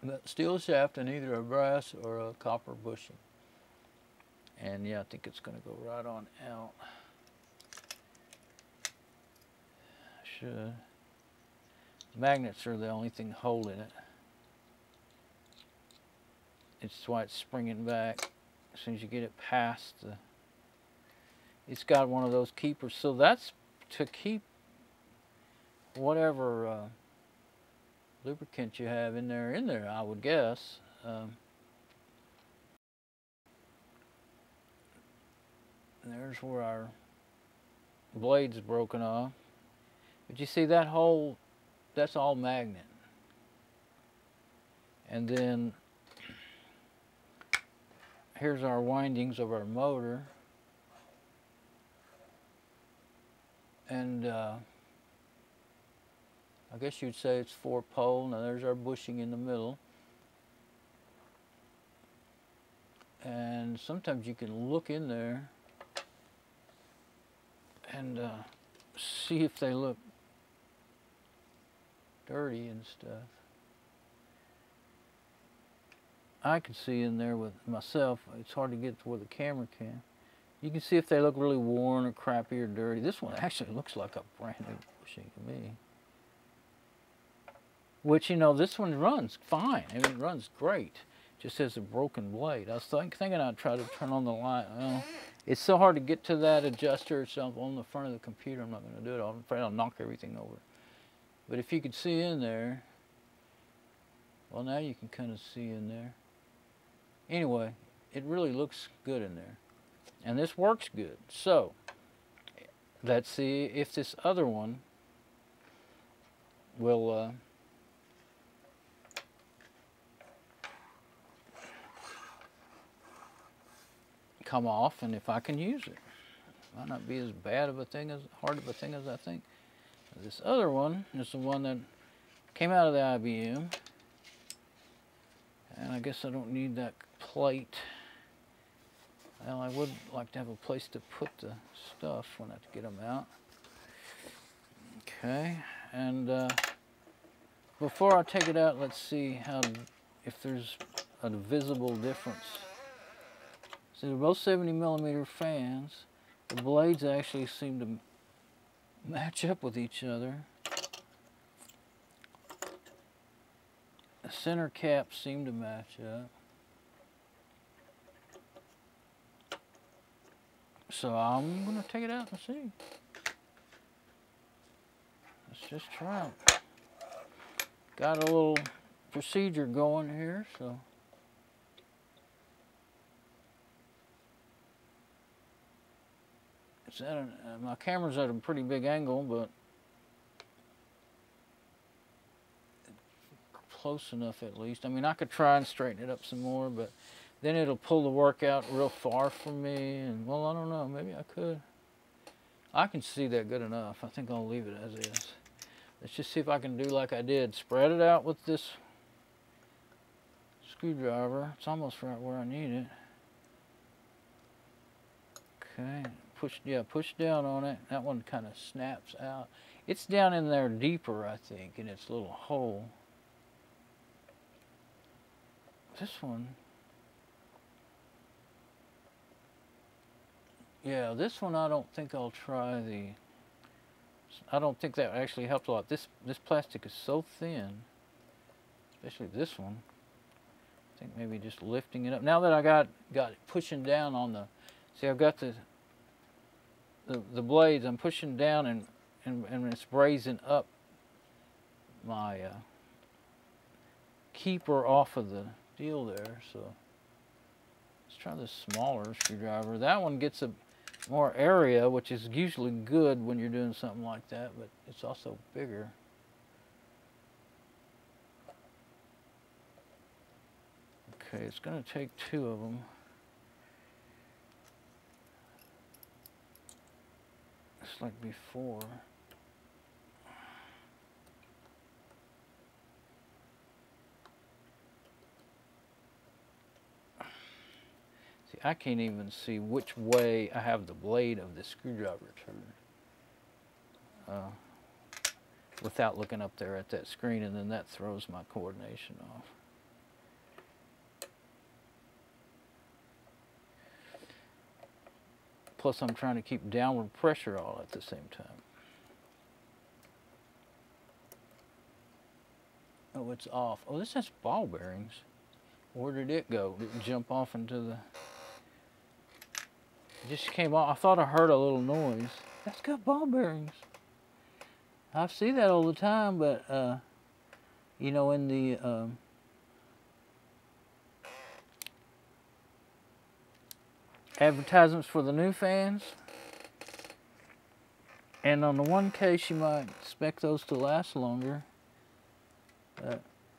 that steel shaft, and either a brass or a copper bushing. And yeah, I think it's going to go right on out. Should. Magnets are the only thing holding it. It's why it's springing back. As soon as you get it past the, it's got one of those keepers. So that's to keep whatever lubricant you have in there, I would guess. There's where our blade's broken off. But you see that hole, that's all magnet. And then here's our windings of our motor. And I guess you'd say it's 4-pole. Now there's our bushing in the middle. And sometimes you can look in there and see if they look dirty and stuff. I can see in there with myself. It's hard to get to where the camera can. You can see if they look really worn or crappy or dirty. This one actually looks like a brand new bushing to me. Which, you know, this one runs fine. I mean, it runs great. Just has a broken blade. I was thinking I'd try to turn on the light. Well, it's so hard to get to that adjuster itself on the front of the computer. I'm not going to do it. I'm afraid I'll knock everything over. But if you could see in there, well, now you can kind of see in there. Anyway, it really looks good in there. And this works good. So, let's see if this other one will come off, and if I can use it. Might not be as bad of a thing, as hard of a thing as I think. This other one is the one that came out of the IBM, and I guess I don't need that plate. Well, I would like to have a place to put the stuff when I have to get them out. Okay, and before I take it out, let's see if there's a visible difference. So they're both 70mm fans. The blades actually seem to match up with each other. The center caps seem to match up. So I'm gonna take it out and see. Let's just try it. Got a little procedure going here, so. It's at my camera's at a pretty big angle, but close enough at least. I mean, I could try and straighten it up some more, but then it'll pull the work out real far from me, and well, I don't know, maybe I could. I can see that good enough. I think I'll leave it as is. Let's just see if I can do like I did. Spread it out with this screwdriver. It's almost right where I need it. Okay, push down on it. That one kind of snaps out. It's down in there deeper, I think, in its little hole. This one, yeah, this one I don't think I'll try the, I don't think that actually helped a lot. This plastic is so thin, especially this one. I think maybe just lifting it up. Now that I got it pushing down on the, see, I've got the blades, I'm pushing down and it's raising up my keeper off of the deal there. So let's try this smaller screwdriver. That one gets a more area, which is usually good when you're doing something like that, but it's also bigger. Okay, it's going to take two of them. Just like before. See, I can't even see which way I have the blade of the screwdriver turned without looking up there at that screen, and then that throws my coordination off. Plus, I'm trying to keep downward pressure all at the same time. Oh, it's off. Oh, this has ball bearings. Where did it go? Did it jump off into the... It just came off. I thought I heard a little noise. That's got ball bearings. I see that all the time, but, you know, in the... advertisements for the new fans, and on the one case you might expect those to last longer.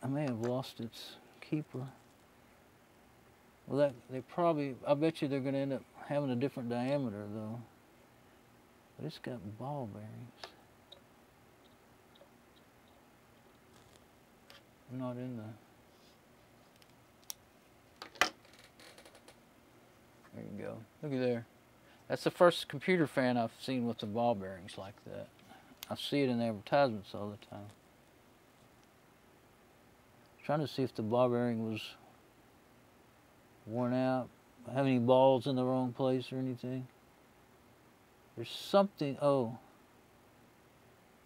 I may have lost its keeper. Well, they probably, I bet you they're going to end up having a different diameter though. But it's got ball bearings. I'm not in the... There you go. Looky there. That's the first computer fan I've seen with the ball bearings like that. I see it in the advertisements all the time. Trying to see if the ball bearing was worn out. Have any balls in the wrong place or anything? There's something. Oh.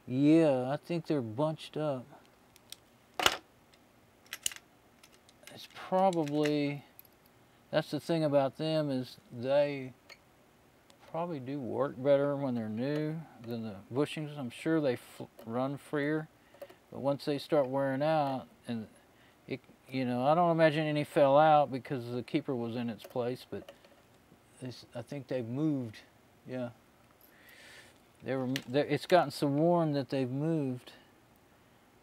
Yeah, I think they're bunched up. It's probably... That's the thing about them, is they probably do work better when they're new than the bushings. I'm sure they run freer, but once they start wearing out, and it, you know, I don't imagine any fell out because the keeper was in its place, but I think they've moved. Yeah, it's gotten so worn that they've moved.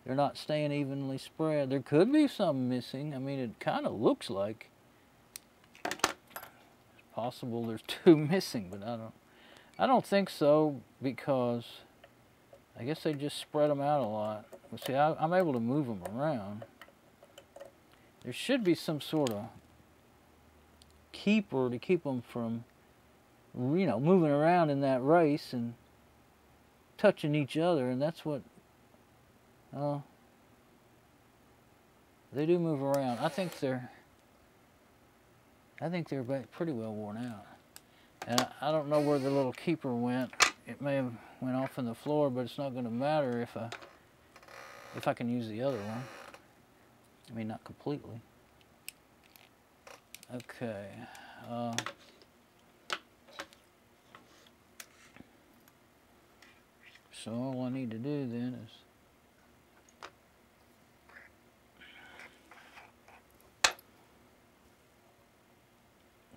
They're not staying evenly spread. There could be some missing. I mean, it kind of looks like. Possible there's two missing, but I don't think so, because I guess they just spread them out a lot. Well, see, I'm able to move them around. There should be some sort of keeper to keep them from, you know, moving around in that race and touching each other, and that's what they do move around. I think they're pretty well worn out. And I don't know where the little keeper went. It may have went off in the floor, but it's not going to matter if I can use the other one. I mean, not completely. Okay. So all I need to do then is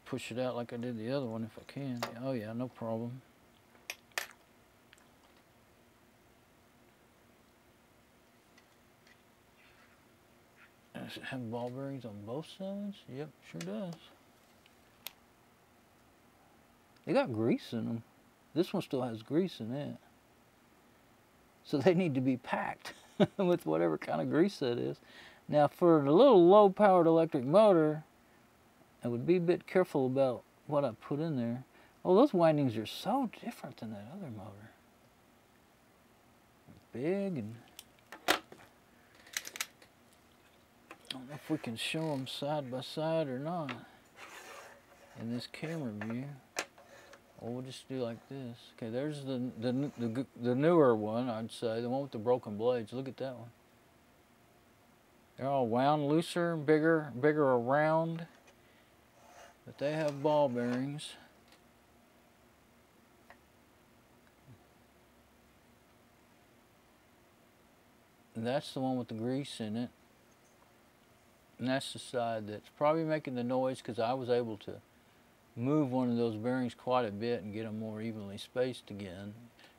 push it out like I did the other one if I can. Oh yeah, no problem. Does it have ball bearings on both sides? Yep, sure does. They got grease in them. This one still has grease in it. So they need to be packed with whatever kind of grease that is. Now for the little low-powered electric motor, I would be a bit careful about what I put in there. Oh, those windings are so different than that other motor. Big and... I don't know if we can show them side by side or not in this camera view. Or we'll just do like this. Okay, there's the newer one, I'd say, the one with the broken blades. Look at that one. They're all wound looser, bigger around, but they have ball bearings. And that's the one with the grease in it. And that's the side that's probably making the noise because I was able to move one of those bearings quite a bit and get them more evenly spaced again.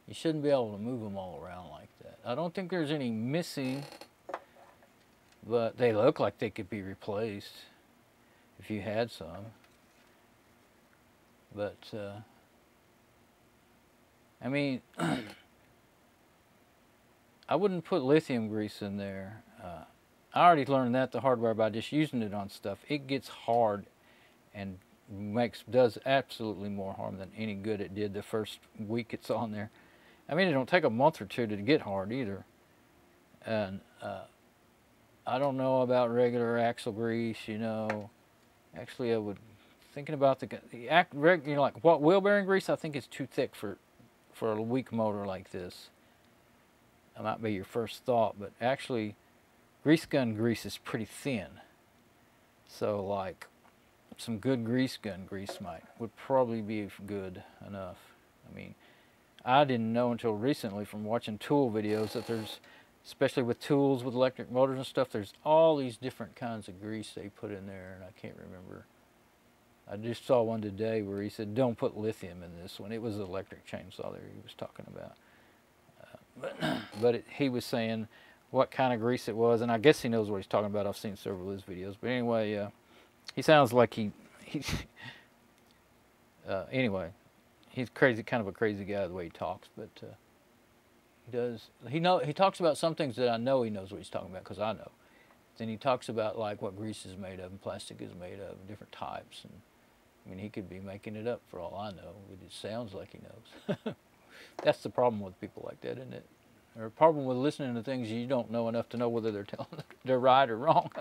You shouldn't be able to move them all around like that. I don't think there's any missing, but they look like they could be replaced if you had some. But, I mean, I wouldn't put lithium grease in there. I already learned that the hard way by just using it on stuff. It gets hard and does absolutely more harm than any good it did the first week it's on there. I mean, it don't take a month or two to get hard either. And I don't know about regular axle grease, you know. Actually, I would thinking about you know, like what wheel bearing grease. I think is too thick for a weak motor like this. That might be your first thought, but actually, grease gun grease is pretty thin. So like some good grease gun grease would probably be good enough. I mean, I didn't know until recently from watching tool videos that there's, especially with tools with electric motors and stuff, there's all these different kinds of grease they put in there, and I can't remember. I just saw one today where he said, don't put lithium in this one. It was the electric chainsaw there he was talking about. But he was saying what kind of grease it was, and I guess he knows what he's talking about. I've seen several of his videos. But anyway, he sounds like anyway, he's crazy, kind of a crazy guy the way he talks, but he talks about some things that I know he knows what he's talking about because I know. Then he talks about like what grease is made of and plastic is made of, different types, and I mean he could be making it up for all I know. It sounds like he knows. That's the problem with people like that, isn't it? Or a problem with listening to things you don't know enough to know whether they're right or wrong.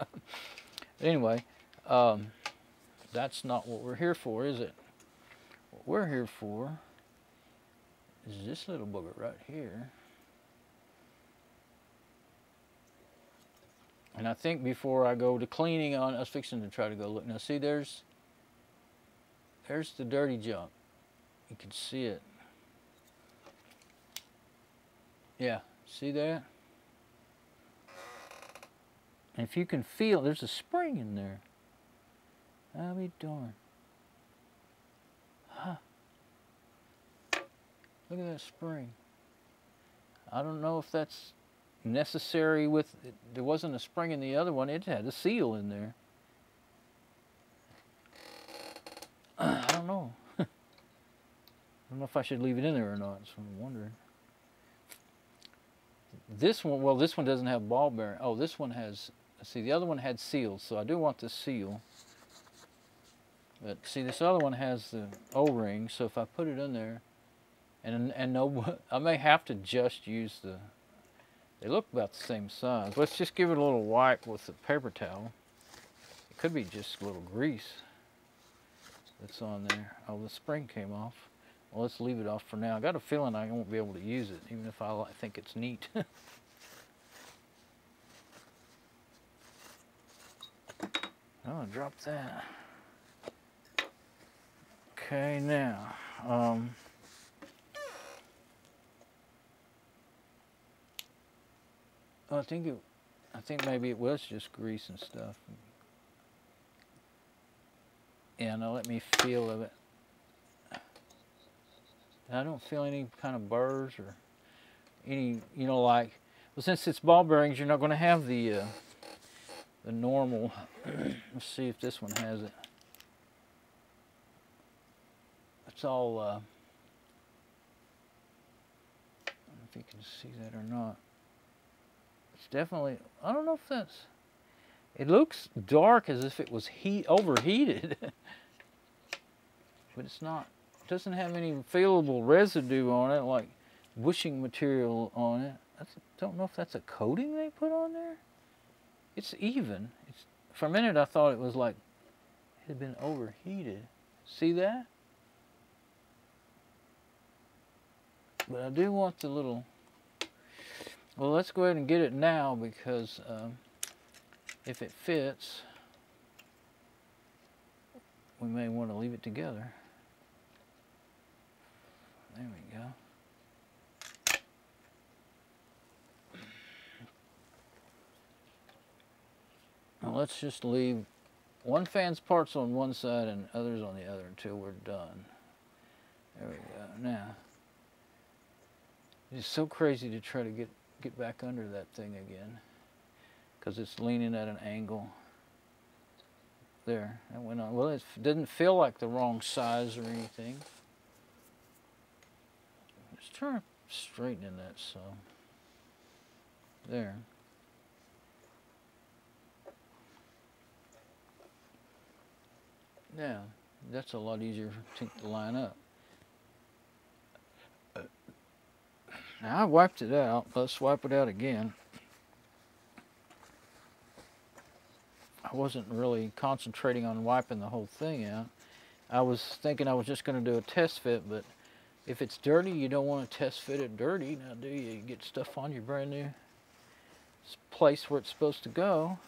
Anyway, that's not what we're here for, is it? What we're here for is this little booger right here. And I think before I go to cleaning on, I was fixing to try to go look. Now see, there's the dirty junk. You can see it. Yeah, see that? And if you can feel, there's a spring in there. I'll be darned. Huh. Look at that spring. I don't know if that's necessary with, there wasn't a spring in the other one. It had a seal in there. I don't know. I don't know if I should leave it in there or not, so I'm wondering. This one, well, this one doesn't have ball bearing. Oh, this one has, see, the other one had seals, so I do want the seal. But see, this other one has the O-ring, so if I put it in there, and no, I may have to just use the, they look about the same size. Let's just give it a little wipe with the paper towel. It could be just a little grease that's on there. Oh, the spring came off. Well, let's leave it off for now. I got a feeling I won't be able to use it, even if I think it's neat. I'm gonna drop that. Okay, now, I think maybe it was just grease and stuff. Yeah, now let me feel of it. I don't feel any kind of burrs or any, you know, like, well, since it's ball bearings, you're not going to have the normal. Let's see if this one has it. It's all, I don't know if you can see that or not. It's definitely, I don't know if that's, it looks dark as if it was overheated. But it's not. It doesn't have any feelable residue on it, like bushing material on it. I don't know if that's a coating they put on there. It's even. For a minute I thought it was like it had been overheated. See that? But I do want the little, well, let's go ahead and get it now, because if it fits, we may want to leave it together. There we go. Now let's just leave one fan's parts on one side and others on the other until we're done. There we go. Now, it's so crazy to try to get back under that thing again, because it's leaning at an angle. There, that went on. Well, it didn't feel like the wrong size or anything. Let's try to straighten that so. There. Now, that's a lot easier to line up. Now I wiped it out. Let's wipe it out again. I wasn't really concentrating on wiping the whole thing out. I was thinking I was just going to do a test fit, but if it's dirty, you don't want to test fit it dirty, now do you? You get stuff on your brand new place where it's supposed to go.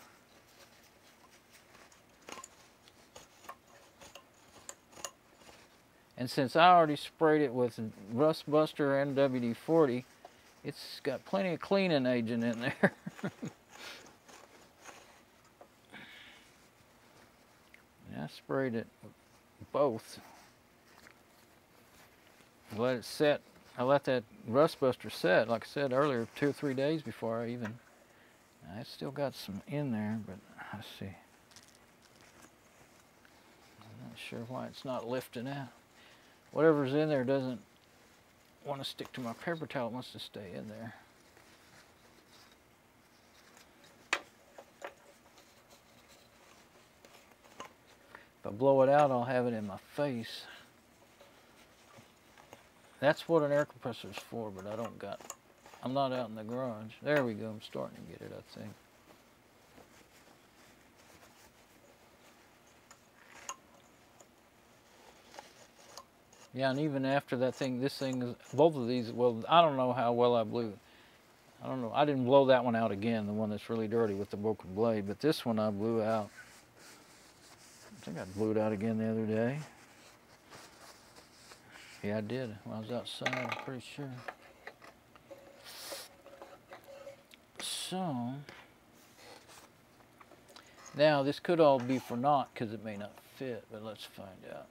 And since I already sprayed it with Rust Buster and WD-40, it's got plenty of cleaning agent in there. I sprayed it both. Let it set. I let that Rust Buster set, like I said earlier, 2 or 3 days before I even. I still got some in there, but let's see. I'm not sure why it's not lifting out. Whatever's in there doesn't want to stick to my paper towel. It wants to stay in there. If I blow it out, I'll have it in my face. That's what an air compressor is for, but I'm not out in the garage. There we go, I'm starting to get it, I think. Yeah, and even after that thing, both of these, well, I don't know how well I blew. I don't know, I didn't blow that one out again, the one that's really dirty with the broken blade, but this one I blew out. I think I blew it out again the other day. Yeah, I did. When I was outside, I'm pretty sure. So, now this could all be for naught because it may not fit, but let's find out.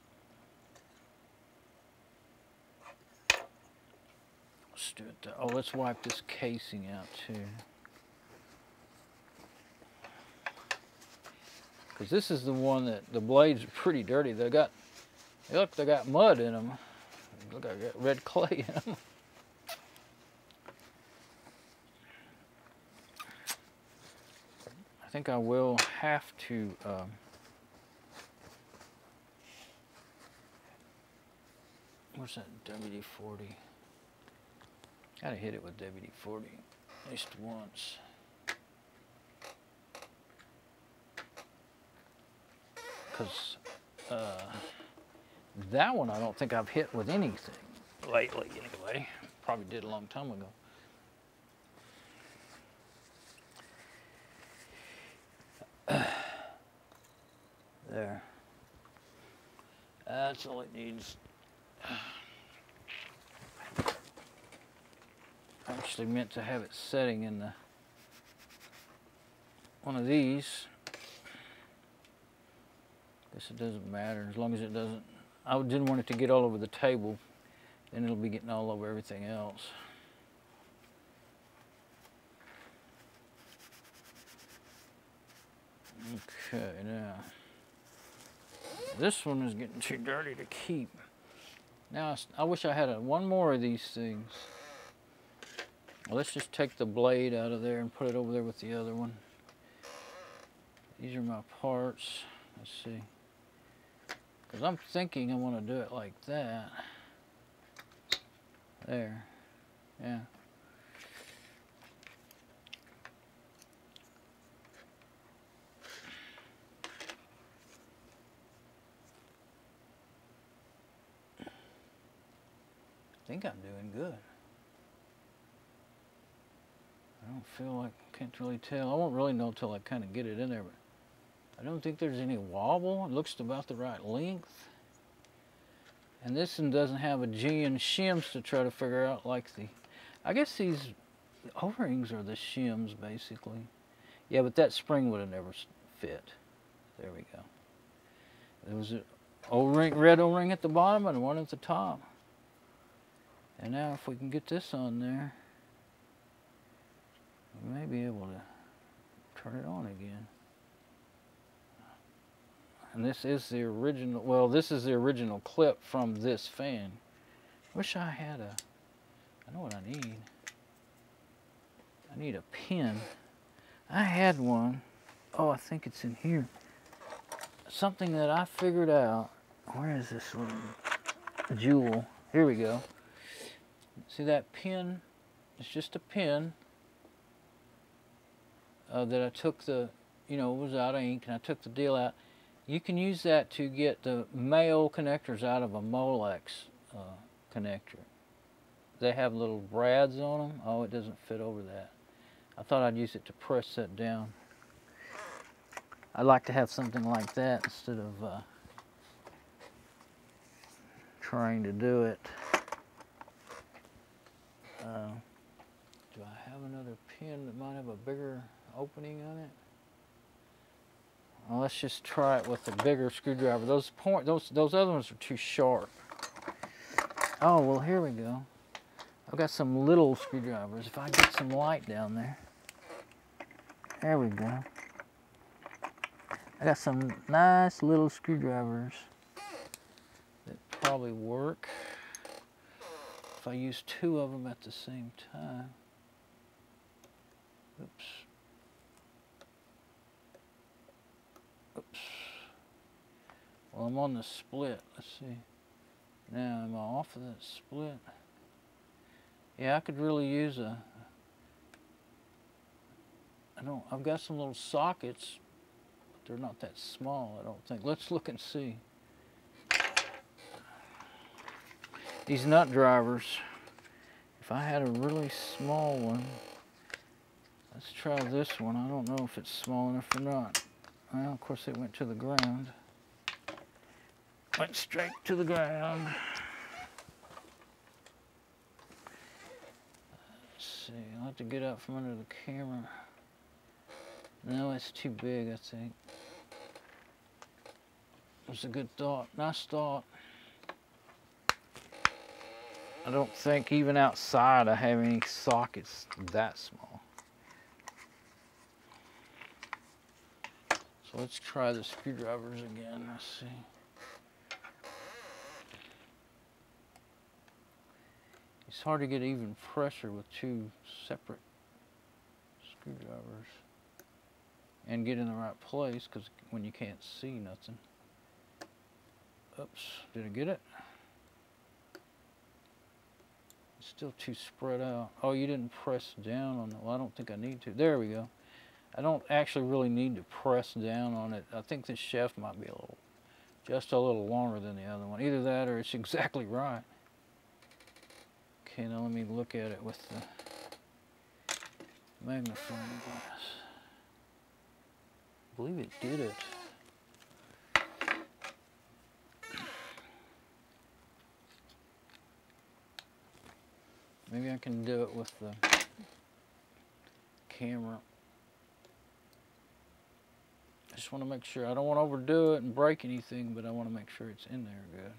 Let's do it. Oh, let's wipe this casing out too. Because this is the one that the blades are pretty dirty. They got mud in them. Look, I got red clay in them. I think I will have to what's that, WD-40? Gotta hit it with WD-40 at least once. Because that one I don't think I've hit with anything lately anyway. Probably did a long time ago. that's all it needs. I actually meant to have it setting in the one of these. Guess it doesn't matter as long as it doesn't. I didn't want it to get all over the table, then it'll be getting all over everything else. Okay, now this one is getting too dirty to keep. Now I wish I had one more of these things. Well, let's just take the blade out of there and put it over there with the other one. These are my parts. Let's see. Because I'm thinking I want to do it like that. There. Yeah. I think I'm doing good. I don't feel like, can't really tell. I won't really know until I kind of get it in there, but I don't think there's any wobble. It looks about the right length. And this one doesn't have a G and shims to try to figure out like the, I guess these O-rings are the shims basically. Yeah, but that spring would have never fit. There we go. There was an O-ring, red O-ring at the bottom and one at the top. And now if we can get this on there, we may be able to turn it on again. And this is the original, well, this is the original clip from this fan. Wish I had a, I know what I need. I need a pin. I had one. Oh, I think it's in here. Something that I figured out. Where is this little jewel? Here we go. See that pin? It's just a pin that I took the, you know, it was out of ink and I took the deal out. You can use that to get the male connectors out of a Molex connector. They have little brads on them. Oh, it doesn't fit over that. I thought I'd use it to press that down. I'd like to have something like that instead of trying to do it. Do I have another pin that might have a bigger opening on it? Well, let's just try it with a bigger screwdriver. Those other ones are too sharp. Oh, well, here we go. I've got some little screwdrivers. If I get some light down there. There we go. I got some nice little screwdrivers that probably work if I use two of them at the same time. Oops. Oops. Well, I'm on the split. Let's see. Now, am I off of that split? Yeah, I could really use I've got some little sockets, but they're not that small, I don't think. Let's look and see. These nut drivers, if I had a really small one, let's try this one. I don't know if it's small enough or not. Well, of course it went to the ground. Went straight to the ground. Let's see, I'll have to get out from under the camera. No, it's too big, I think. That's a good thought, nice thought. I don't think even outside I have any sockets that small. So let's try the screwdrivers again, let's see. It's hard to get even pressure with two separate screwdrivers and get in the right place because when you can't see nothing. Oops, did I get it? It's still too spread out. Oh, you didn't press down on it. Well, I don't think I need to. There we go. I don't actually really need to press down on it. I think this shaft might be just a little longer than the other one. Either that or it's exactly right. Okay, now let me look at it with the magnifying glass. I believe it did it. Maybe I can do it with the camera. I just want to make sure. I don't want to overdo it and break anything, but I want to make sure it's in there good.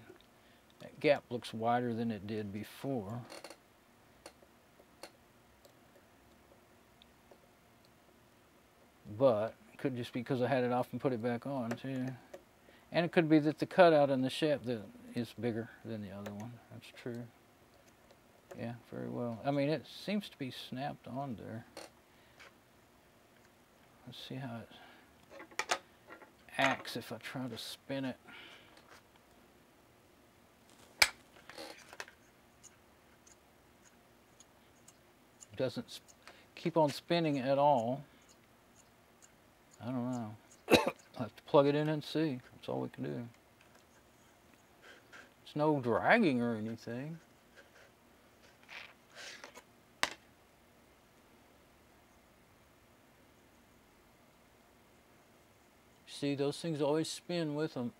That gap looks wider than it did before. But it could just be because I had it off and put it back on too. And it could be that the cutout in the shaft is bigger than the other one. That's true. Yeah, very well. I mean, it seems to be snapped on there. Let's see how it acts if I try to spin it. It doesn't keep on spinning at all. I don't know. I'll have to plug it in and see. That's all we can do. It's no dragging or anything. See, those things always spin with them.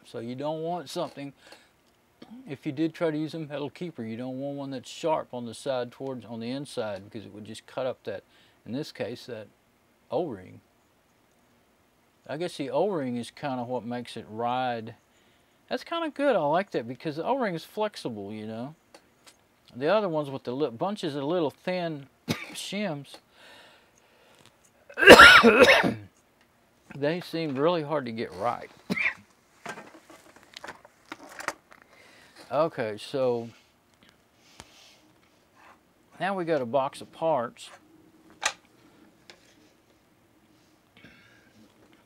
So you don't want something, if you did try to use a metal keeper, you don't want one that's sharp on the side on the inside, because it would just cut up that, in this case, that O-ring. I guess the O-ring is kind of what makes it ride. That's kind of good. I like that because the O-ring is flexible, you know. The other ones with the bunches of little thin shims, they seem really hard to get right. Okay, so now we got a box of parts.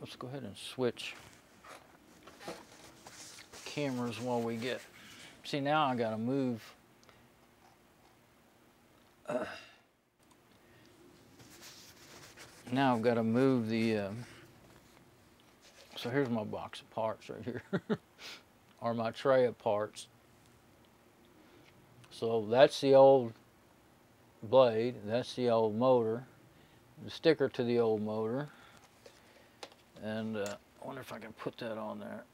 Let's go ahead and switch cameras while we get. See, now I got to move. Now I've got to move the. So here's my box of parts right here, or my tray of parts. So that's the old blade. That's the old motor. The sticker to the old motor. And I wonder if I can put that on there.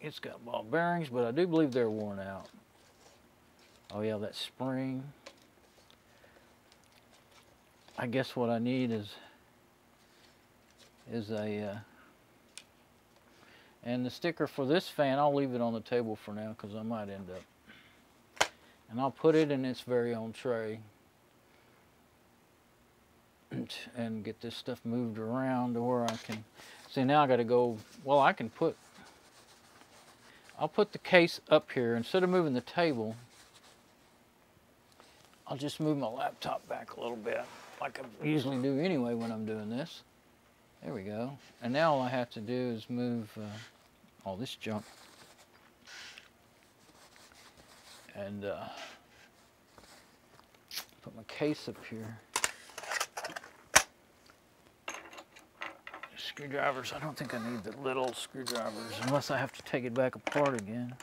It's got ball bearings, but I do believe they're worn out. Oh yeah, that spring. I guess what I need is a, and the sticker for this fan, I'll leave it on the table for now because I might end up. And I'll put it in its very own tray and get this stuff moved around to where I can. See, now I got to go, well, I can put, I'll put the case up here. Instead of moving the table, I'll just move my laptop back a little bit, like I usually do anyway when I'm doing this. There we go. And now all I have to do is move all this junk. And put my case up here. Screwdrivers, I don't think I need the little screwdrivers unless I have to take it back apart again.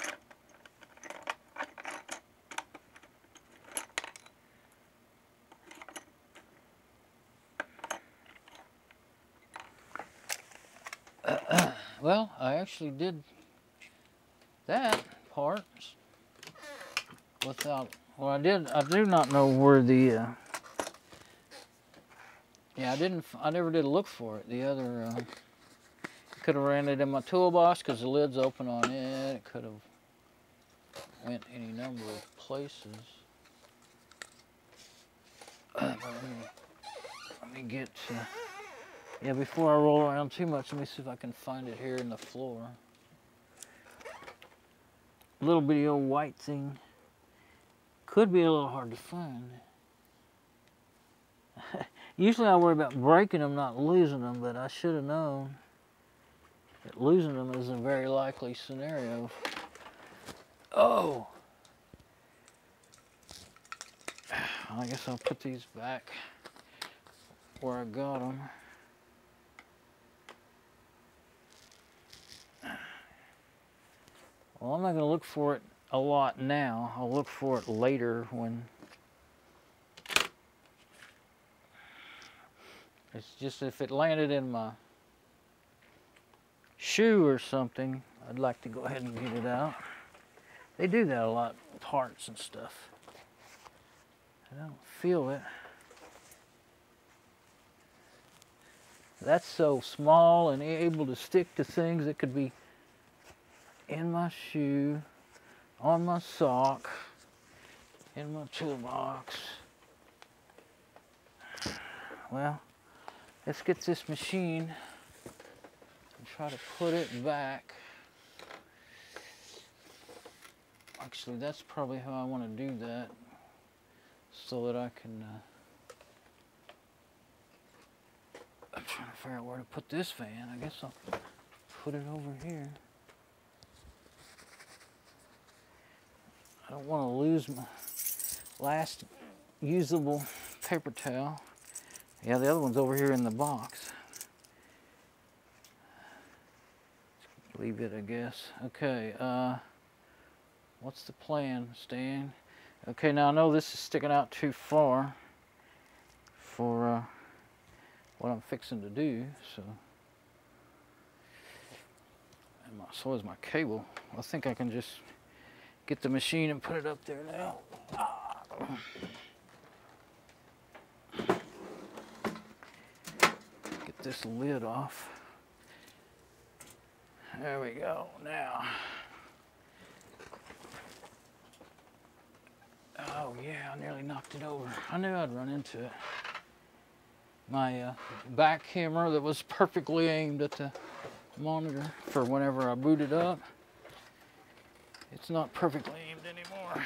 Well, I actually did that part without, well, I do not know where the, yeah, I never did look for it. The other, could have ran it in my toolbox because the lid's open on it. It could have went any number of places. Let me get, yeah, before I roll around too much, let me see if I can find it here in the floor. A little bitty old white thing. Could be a little hard to find. Usually I worry about breaking them, not losing them, but I should have known that losing them is a very likely scenario. Oh! I guess I'll put these back where I got them. Well, I'm not going to look for it a lot now. I'll look for it later when it's just if it landed in my shoe or something, I'd like to go ahead and get it out. They do that a lot, parts and stuff. I don't feel it. That's so small and able to stick to things that could be in my shoe, on my sock, in my toolbox. Well, let's get this machine and try to put it back. Actually, that's probably how I want to do that, so that I can, I'm trying to figure out where to put this fan. I guess I'll put it over here. I don't want to lose my last usable paper towel. Yeah, the other one's over here in the box. Leave it, I guess. Okay, what's the plan, Stan? Okay, now I know this is sticking out too far for what I'm fixing to do, so. And so is my cable. I think I can just get the machine and put it up there now. Get this lid off. There we go. Now. Oh yeah, I nearly knocked it over. I knew I'd run into it. My back camera that was perfectly aimed at the monitor for whenever I boot it up. It's not perfectly aimed anymore.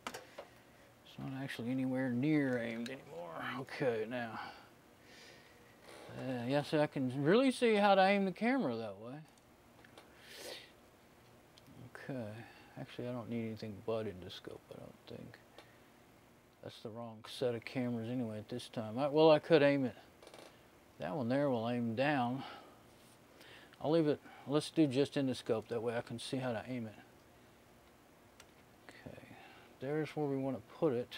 It's not actually anywhere near aimed anymore. Okay, now. Yes, I can really see how to aim the camera that way. Okay. Actually, I don't need anything but endoscope, I don't think. That's the wrong set of cameras anyway at this time. Well, I could aim it. That one there will aim down. I'll leave it. Let's do just endoscope. That way I can see how to aim it. Okay. There's where we want to put it.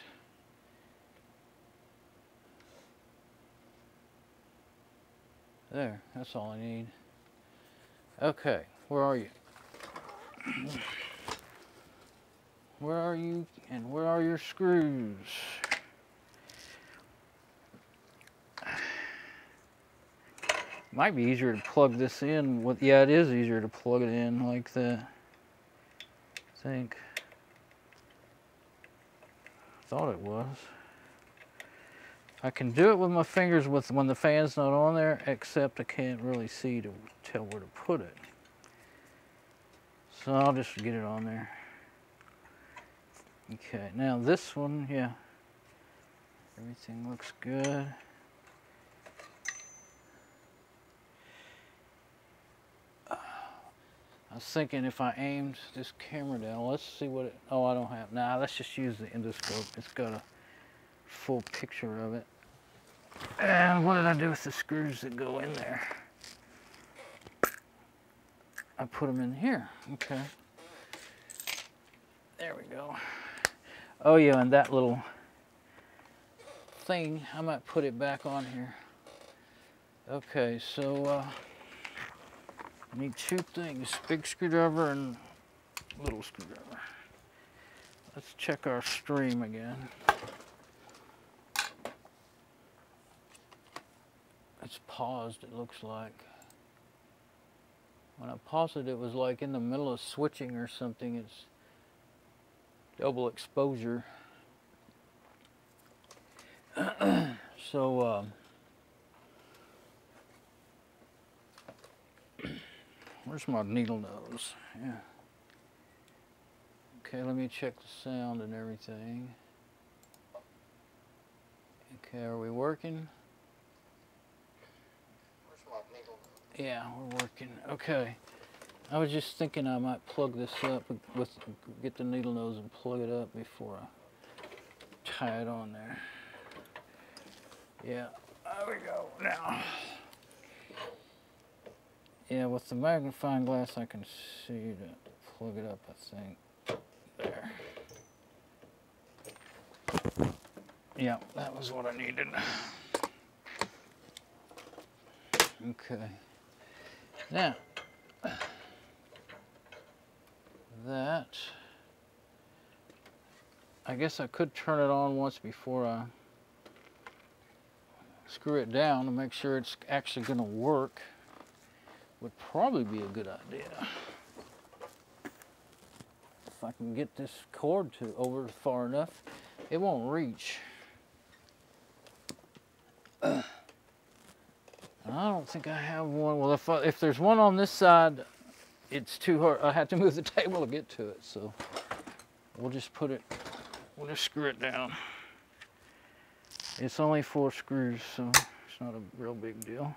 There. That's all I need. Okay. Where are you? Where are you, and where are your screws? Might be easier to plug this in with, yeah, it is easier to plug it in like that. I think. Thought it was. I can do it with my fingers when the fan's not on there, except I can't really see to tell where to put it. So I'll just get it on there. Okay, now this one, yeah, everything looks good. I was thinking if I aimed this camera down, let's see what it, oh, I don't have, nah, let's just use the endoscope. It's got a full picture of it. And what did I do with the screws that go in there? I put them in here, okay. There we go. Oh yeah, and that little thing, I might put it back on here. Okay, so I need two things, big screwdriver and little screwdriver. Let's check our stream again. It's paused, it looks like. When I paused it, it was like in the middle of switching or something. It's double exposure. So, where's my needle nose? Yeah. Okay, let me check the sound and everything. Okay, are we working? Where's my needle nose? Yeah, we're working. Okay. I was just thinking I might plug this up with, get the needle nose and plug it up before I tie it on there. Yeah, there we go. Now, yeah, with the magnifying glass I can see to plug it up, I think. There. Yeah, that was what I needed. Okay. Now, that I guess I could turn it on once before I screw it down to make sure it's actually going to work. Would probably be a good idea. If I can get this cord to over far enough, it won't reach. I don't think I have one. Well, if there's one on this side, it's too hard. I have to move the table to get to it. So we'll just screw it down. It's only 4 screws, so it's not a real big deal.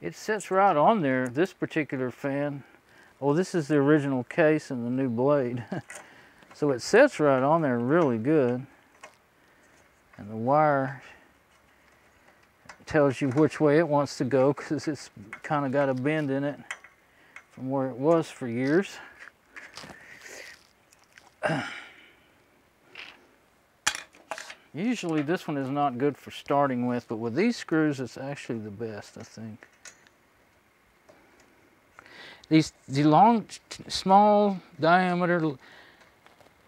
It sits right on there, this particular fan. Oh, this is the original case and the new blade. So it sits right on there really good. And the wire tells you which way it wants to go because it's kind of got a bend in it from where it was for years. Usually this one is not good for starting with, but with these screws it's actually the best, I think. The long, small diameter,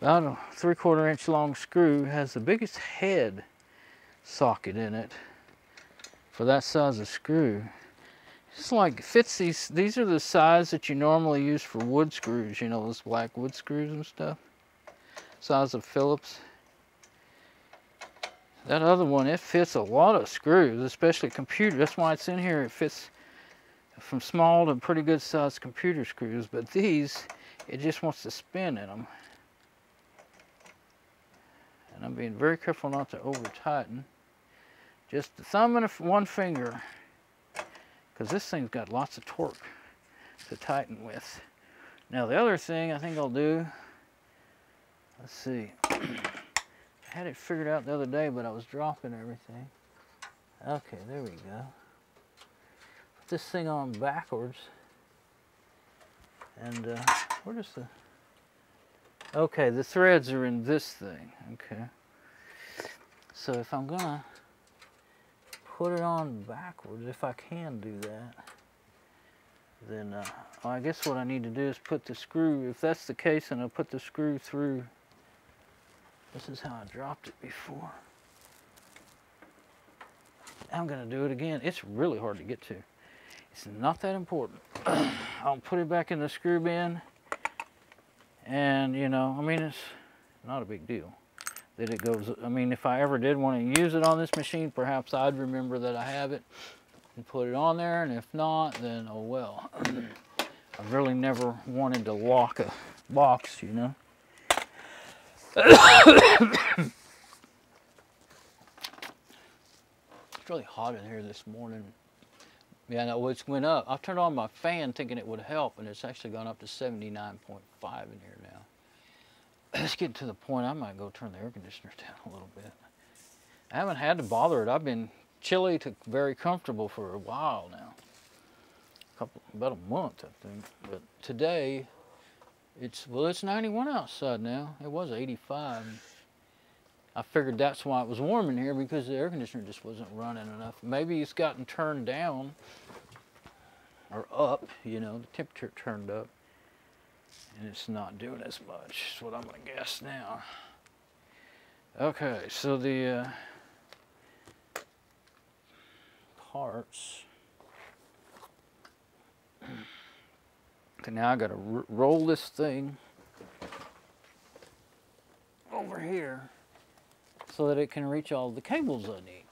about a 3/4 inch long screw has the biggest head socket in it for that size of screw. It's like fits these are the size that you normally use for wood screws, you know, those black wood screws and stuff. Size of Phillips. That other one, it fits a lot of screws, especially computer. That's why it's in here. It fits from small to pretty good sized computer screws, but these, it just wants to spin in them. And I'm being very careful not to over tighten. Just the thumb and one finger, because this thing's got lots of torque to tighten with. Now the other thing I think I'll do, let's see, I had it figured out the other day, but I was dropping everything. Okay, there we go. Put this thing on backwards. And where does the... Okay, the threads are in this thing. Okay. So if I'm gonna put it on backwards, if I can do that, then well, I guess what I need to do is put the screw, if that's the case, then I'll put the screw through. This is how I dropped it before. I'm gonna do it again. It's really hard to get to. It's not that important. I'll put it back in the screw bin, and you know, I mean, it's not a big deal that it goes. I mean, if I ever did want to use it on this machine, perhaps I'd remember that I have it and put it on there, and if not, then oh well. I've really never wanted to lock a box, you know. It's really hot in here this morning. Yeah, no, it's went up. I turned on my fan thinking it would help, and it's actually gone up to 79.5 in here now. It's getting to the point I might go turn the air conditioner down a little bit. I haven't had to bother it. I've been chilly to very comfortable for a while now. About a month, I think. But today, it's 91 outside now. It was 85. I figured that's why it was warm in here, because the air conditioner just wasn't running enough. Maybe it's gotten turned down or up, you know, the temperature turned up, and it's not doing as much. That's what I'm gonna guess now. Okay, so the parts. Okay, now I gotta roll this thing over here so that it can reach all the cables I need.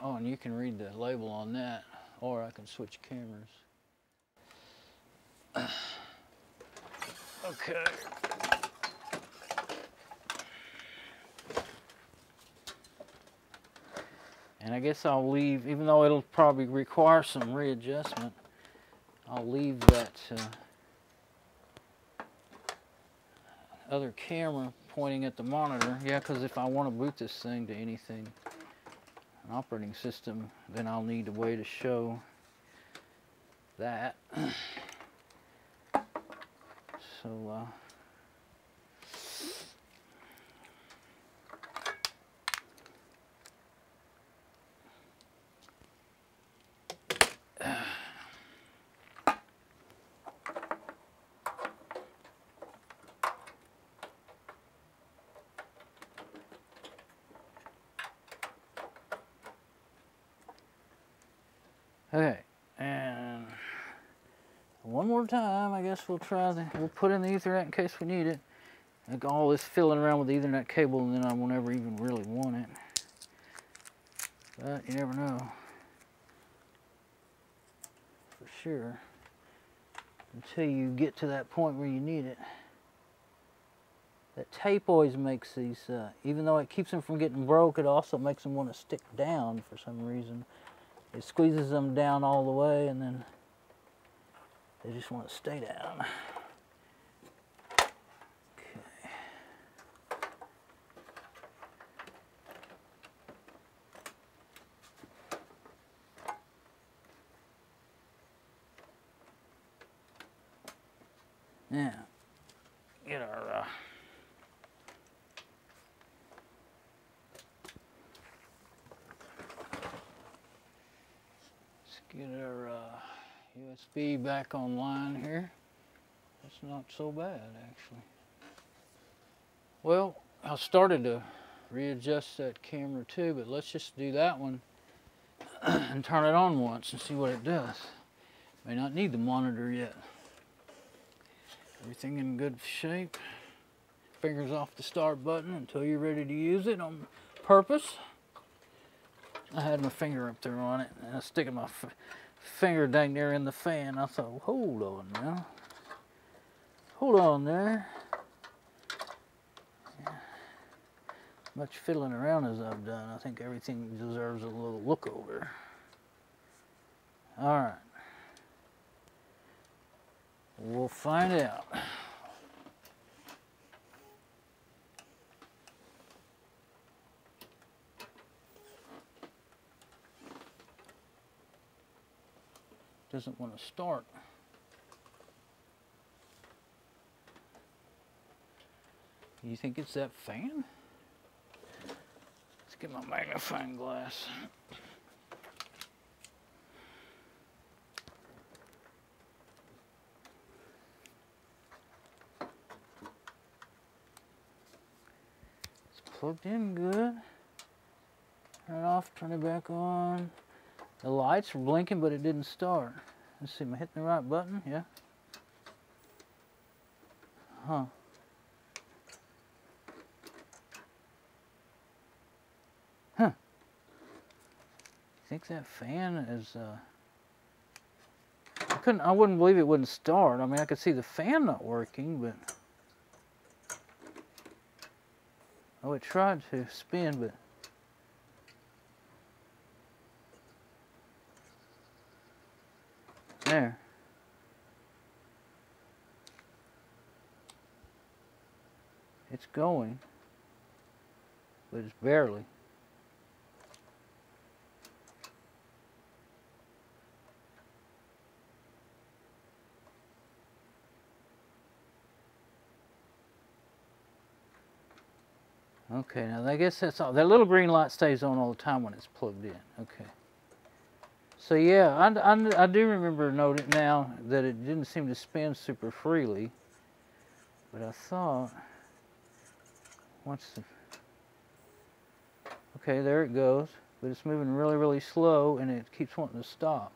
Oh, and you can read the label on that, or I can switch cameras. Okay. And I guess I'll leave, even though it'll probably require some readjustment, I'll leave that other camera pointing at the monitor. Yeah, because if I want to boot this thing to anything, an operating system, then I'll need a way to show that. So Okay, and one more time, I guess we'll put in the Ethernet in case we need it. Like all this fiddling around with the Ethernet cable, and then I won't ever even really want it. But you never know. For sure. Until you get to that point where you need it. That tape always makes these, even though it keeps them from getting broke, it also makes them want to stick down for some reason. It squeezes them down all the way, and then they just want to stay down. Okay. Now, get our get our USB back online here. That's not so bad, actually. Well, I started to readjust that camera too, but let's just do that one and turn it on once and see what it does. May not need the monitor yet. Everything in good shape. Fingers off the start button until you're ready to use it on purpose. I had my finger up there on it, and I was sticking my finger dang near in the fan. I thought, hold on now. Hold on there. Yeah. Much fiddling around as I've done, I think everything deserves a little look over. All right. We'll find out. Doesn't want to start. You think it's that fan? Let's get my magnifying glass. It's plugged in good. Turn it off, turn it back on. The lights were blinking, but it didn't start. Let's see, am I hitting the right button? Yeah. Huh. Huh. I think that fan is, I wouldn't believe it wouldn't start. I mean, I could see the fan not working, but. Oh, it tried to spin, but. There. It's going, but it's barely. Okay, now I guess that's all. That little green light stays on all the time when it's plugged in. Okay. So yeah, I do remember noting now that it didn't seem to spin super freely, but I thought okay, there it goes, but it's moving really, really slow, and it keeps wanting to stop.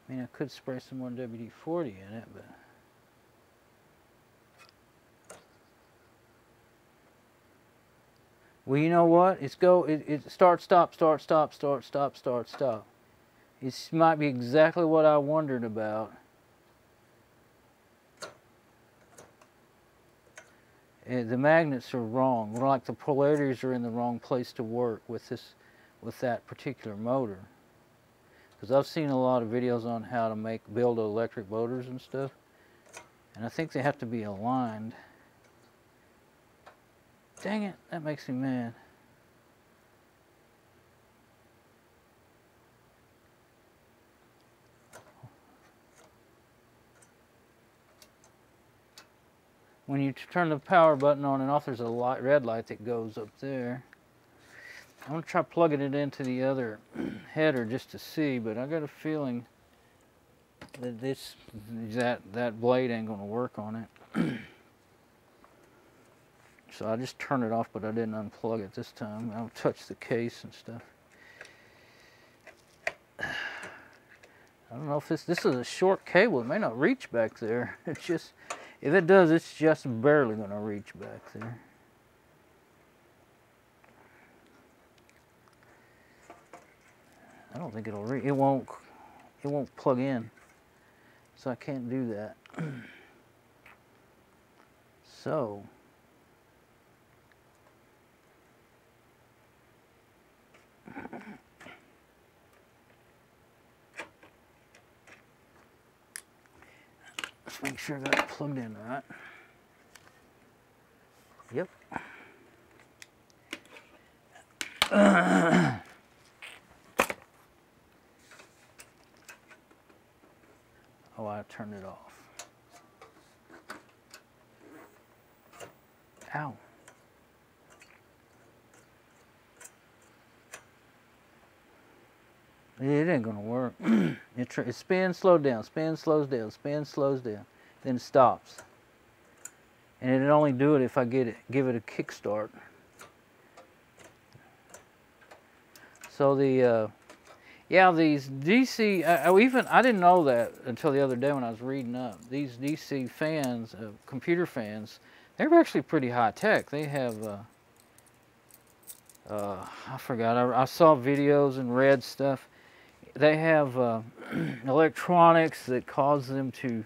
I mean, I could spray some more WD-40 in it, but well, you know what? It start, stop, start, stop, start, stop, start, stop. It might be exactly what I wondered about. The magnets are wrong. Like the polarities are in the wrong place to work with that particular motor. Because I've seen a lot of videos on how to build electric motors and stuff, and I think they have to be aligned. Dang it, that makes me mad. When you turn the power button on and off, there's a red light that goes up there. I'm going to try plugging it into the other header just to see, but I got a feeling that that blade ain't going to work on it. So I just turned it off, but I didn't unplug it this time. I'll touch the case and stuff. I don't know if this is a short cable. It may not reach back there. It's just, if it does, it's just barely going to reach back there. I don't think it'll it won't plug in. So I can't do that. So let's make sure I got it plugged in right. Yep. Oh, I turned it off. Ow. It ain't gonna work. It spins, slows down, spins, slows down, spins, slows down, then it stops. And it'll only do it if I give it a kickstart. So the yeah, these DC, I didn't know that until the other day when I was reading up. These DC fans, computer fans, they're actually pretty high tech. They have, I forgot, I saw videos and read stuff. They have electronics that cause them to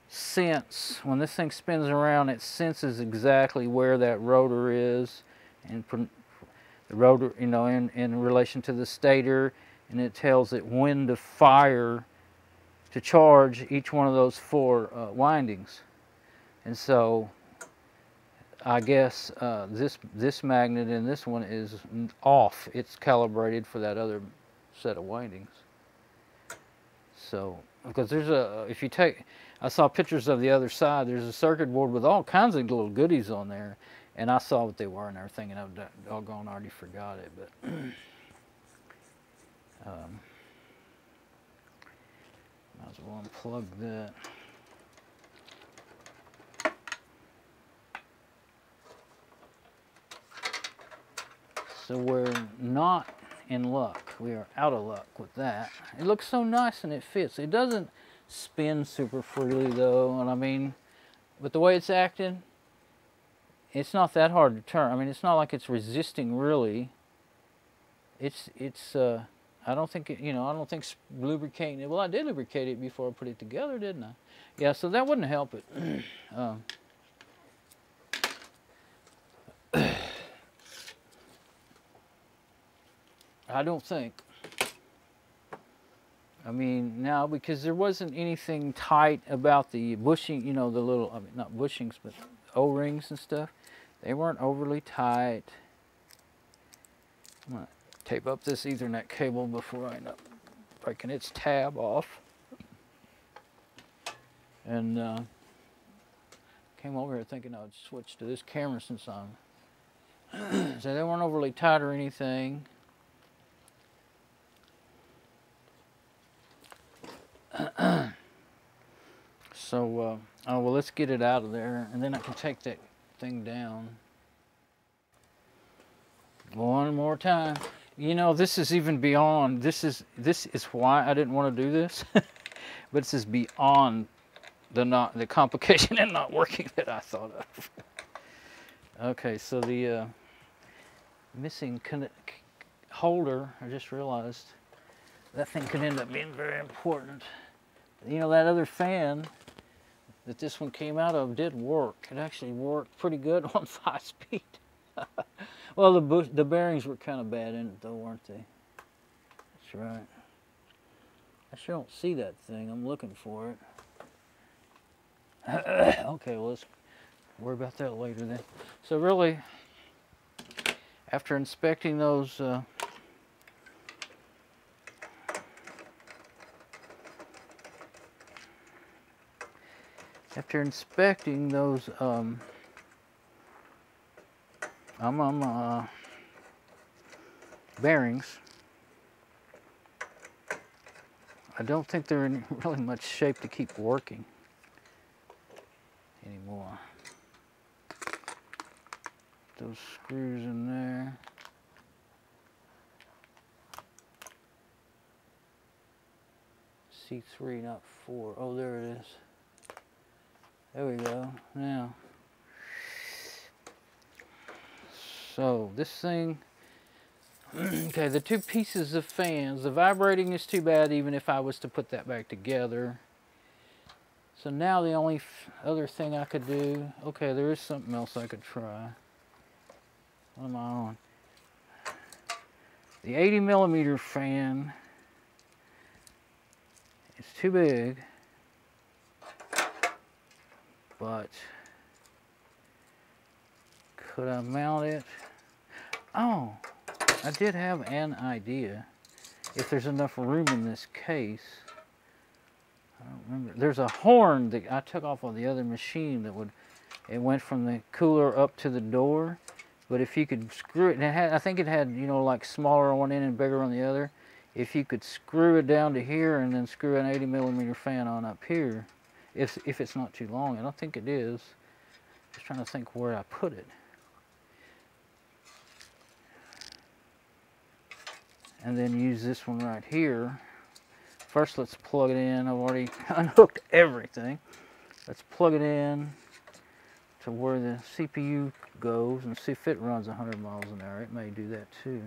sense, when this thing spins around, it senses exactly where that rotor is, and the rotor, you know, in relation to the stator, and it tells it when to fire to charge each one of those 4 windings. And so I guess this magnet in this one is off. It's calibrated for that other set of windings. So, because there's if you take, I saw pictures of the other side, there's a circuit board with all kinds of little goodies on there, and I saw what they were and everything, and I've doggone already forgot it, but might as well unplug that. So we're not in luck. We are out of luck with that. It looks so nice and it fits. It doesn't spin super freely though, and I mean, but the way it's acting, it's not that hard to turn. I mean, it's not like it's resisting really. It's I don't think it, you know, I don't think lubricating it. Well, I did lubricate it before I put it together, didn't I? Yeah, so that wouldn't help it. I don't think. I mean, now, because there wasn't anything tight about the bushing, you know, the little, I mean, not bushings, but O-rings and stuff. They weren't overly tight. I'm going to tape up this Ethernet cable before I end up breaking its tab off. And came over here thinking I would switch to this camera since I'm... So they weren't overly tight or anything. So, oh well, let's get it out of there, and then I can take that thing down. One more time. You know, this is even beyond, this is why I didn't want to do this, but this is beyond the complication and not working that I thought of. Okay, so the missing holder, I just realized that thing could end up being very important. You know, that other fan that this one came out of did work. It actually worked pretty good on 5-speed. Well, the bearings were kind of bad in it though, weren't they? That's right. I sure don't see that thing. I'm looking for it. Okay, well, let's worry about that later then. So really, after inspecting those bearings, I don't think they're in really much shape to keep working anymore. Those screws in there. C3, not 4. Oh, there it is. There we go. Now, so this thing, okay, the two pieces of fans, the vibrating is too bad even if I was to put that back together. So now the only other thing I could do, okay, there is something else I could try. What am I on? The 80mm fan, it's too big, but could I mount it? Oh, I did have an idea. If there's enough room in this case, I don't remember. There's a horn that I took off on the other machine that would, it went from the cooler up to the door. But if you could screw it, and it had, I think it had, you know, like smaller on one end and bigger on the other. If you could screw it down to here and then screw an 80mm fan on up here, if it's not too long. I don't think it is. Just trying to think where I put it. And then use this one right here. First, let's plug it in. I've already unhooked everything. Let's plug it in to where the CPU goes and see if it runs 100 miles an hour. It may do that too.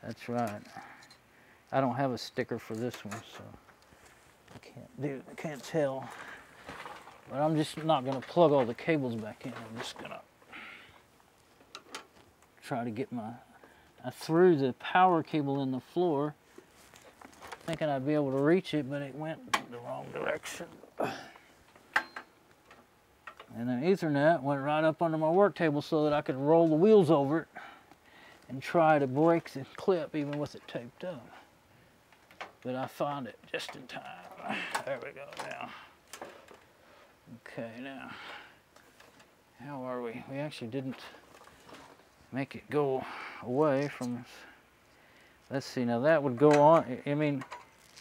That's right. I don't have a sticker for this one, so I can't tell. But I'm just not going to plug all the cables back in. I'm just going to try to get I threw the power cable in the floor, thinking I'd be able to reach it, but it went the wrong direction. And then Ethernet went right up under my work table so that I could roll the wheels over it and try to break the clip even with it taped up. But I found it just in time. There we go now. Okay, now, how are we? We actually didn't make it go away from us. Let's see, now that would go on. I mean,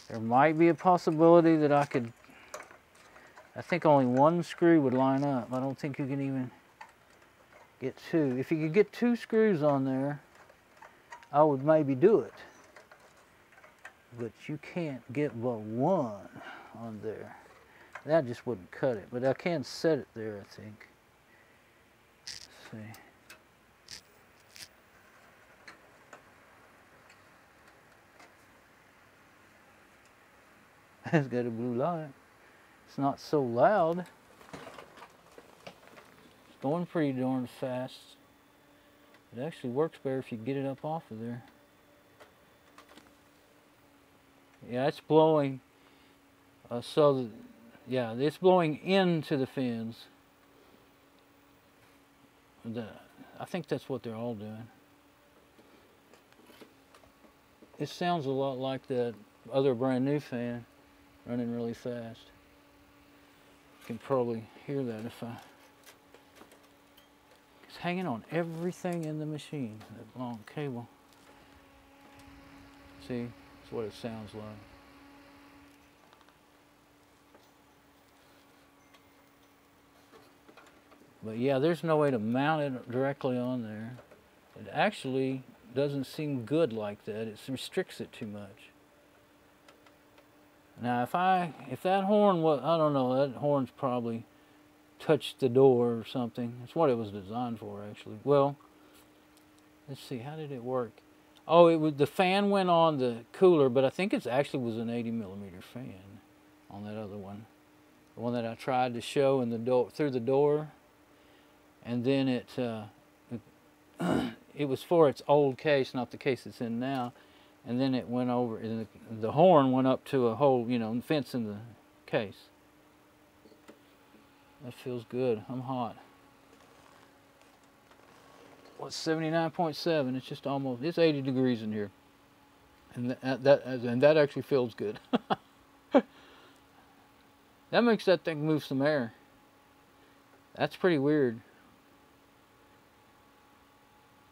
there might be a possibility that I could, I think only one screw would line up. I don't think you can even get two. If you could get two screws on there, I would maybe do it. But you can't get but one on there. That just wouldn't cut it. But I can set it there, I think. Let's see. It's got a blue light. It's not so loud. It's going pretty darn fast. It actually works better if you get it up off of there. Yeah, it's blowing. Yeah, it's blowing into the fins. I think that's what they're all doing. It sounds a lot like that other brand new fan running really fast. You can probably hear that if I... It's hanging on everything in the machine, that long cable. See, that's what it sounds like. But yeah, there's no way to mount it directly on there. It actually doesn't seem good like that. It restricts it too much. Now if that horn was, I don't know, that horn's probably touched the door or something. That's what it was designed for, actually. Well, let's see, how did it work? Oh, the fan went on the cooler, but I think it actually was an 80mm fan on that other one. The one that I tried to show in the door, through the door. And then it was for its old case, not the case it's in now. And then it went over, and the horn went up to a hole, you know, fence in the case. That feels good. I'm hot. What's 79.7? It's just almost, it's 80 degrees in here. And that actually feels good. That makes that thing move some air. That's pretty weird.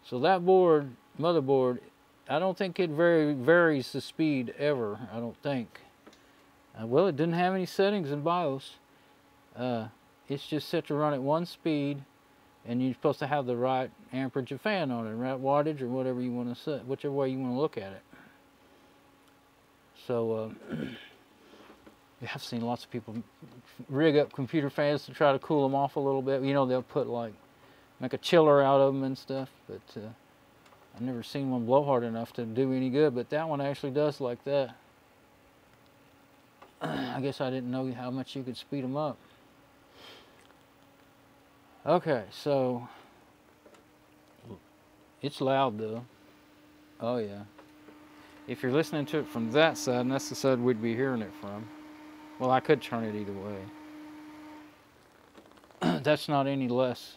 So that board, motherboard, I don't think it varies the speed ever, I don't think. Well, it didn't have any settings in BIOS. It's just set to run at one speed, and you're supposed to have the right amperage of fan on it, right wattage, or whatever you want to set, whichever way you want to look at it. So, I've seen lots of people rig up computer fans to try to cool them off a little bit. You know, they'll put like, make a chiller out of them and stuff, but I've never seen one blow hard enough to do any good, but that one actually does like that. I guess I didn't know how much you could speed them up. Okay, so it's loud though. Oh yeah. If you're listening to it from that side, and that's the side we'd be hearing it from. Well, I could turn it either way. That's not any less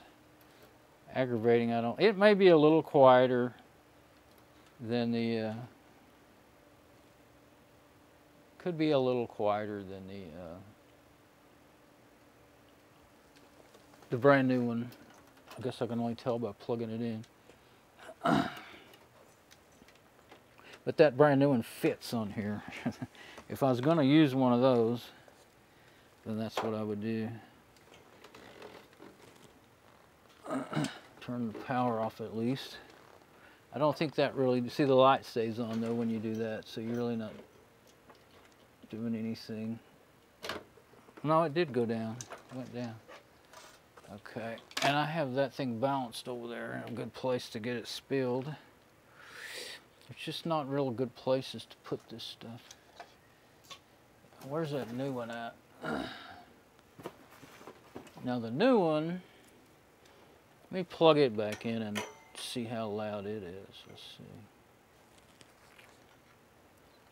aggravating. It may be a little quieter than the, could be a little quieter than the brand new one. I guess I can only tell by plugging it in. But that brand new one fits on here. If I was going to use one of those, then that's what I would do. Turn the power off at least. I don't think that really, see the light stays on though when you do that, so you're really not doing anything. No, it did go down. It went down. Okay, and I have that thing balanced over there in a good place to get it spilled. It's just not real good places to put this stuff. Where's that new one at? Now the new one, let me plug it back in and see how loud it is. Let's see.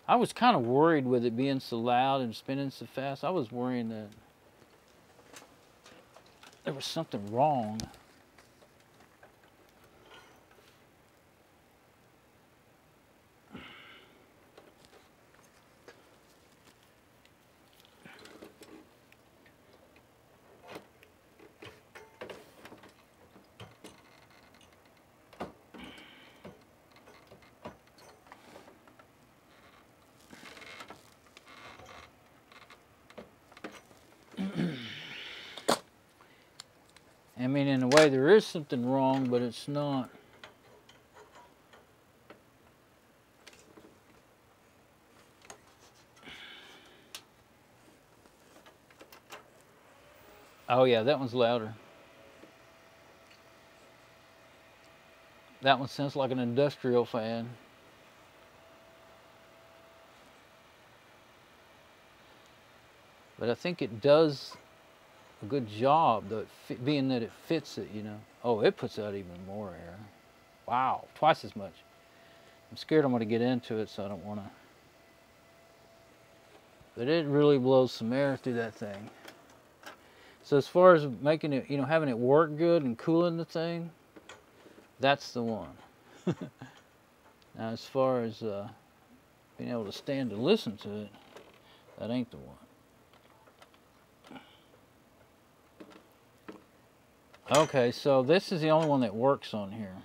I was kind of worried with it being so loud and spinning so fast. I was worrying that there was something wrong. I mean, in a way, there is something wrong, but it's not. Oh yeah, that one's louder. That one sounds like an industrial fan. But I think it does a good job, though, being that it fits it, you know. Oh, it puts out even more air. Wow, twice as much. I'm scared I'm going to get into it, so I don't want to. But it really blows some air through that thing. So as far as making it, you know, having it work good and cooling the thing, that's the one. Now, as far as being able to stand to listen to it, that ain't the one. Okay, so this is the only one that works on here.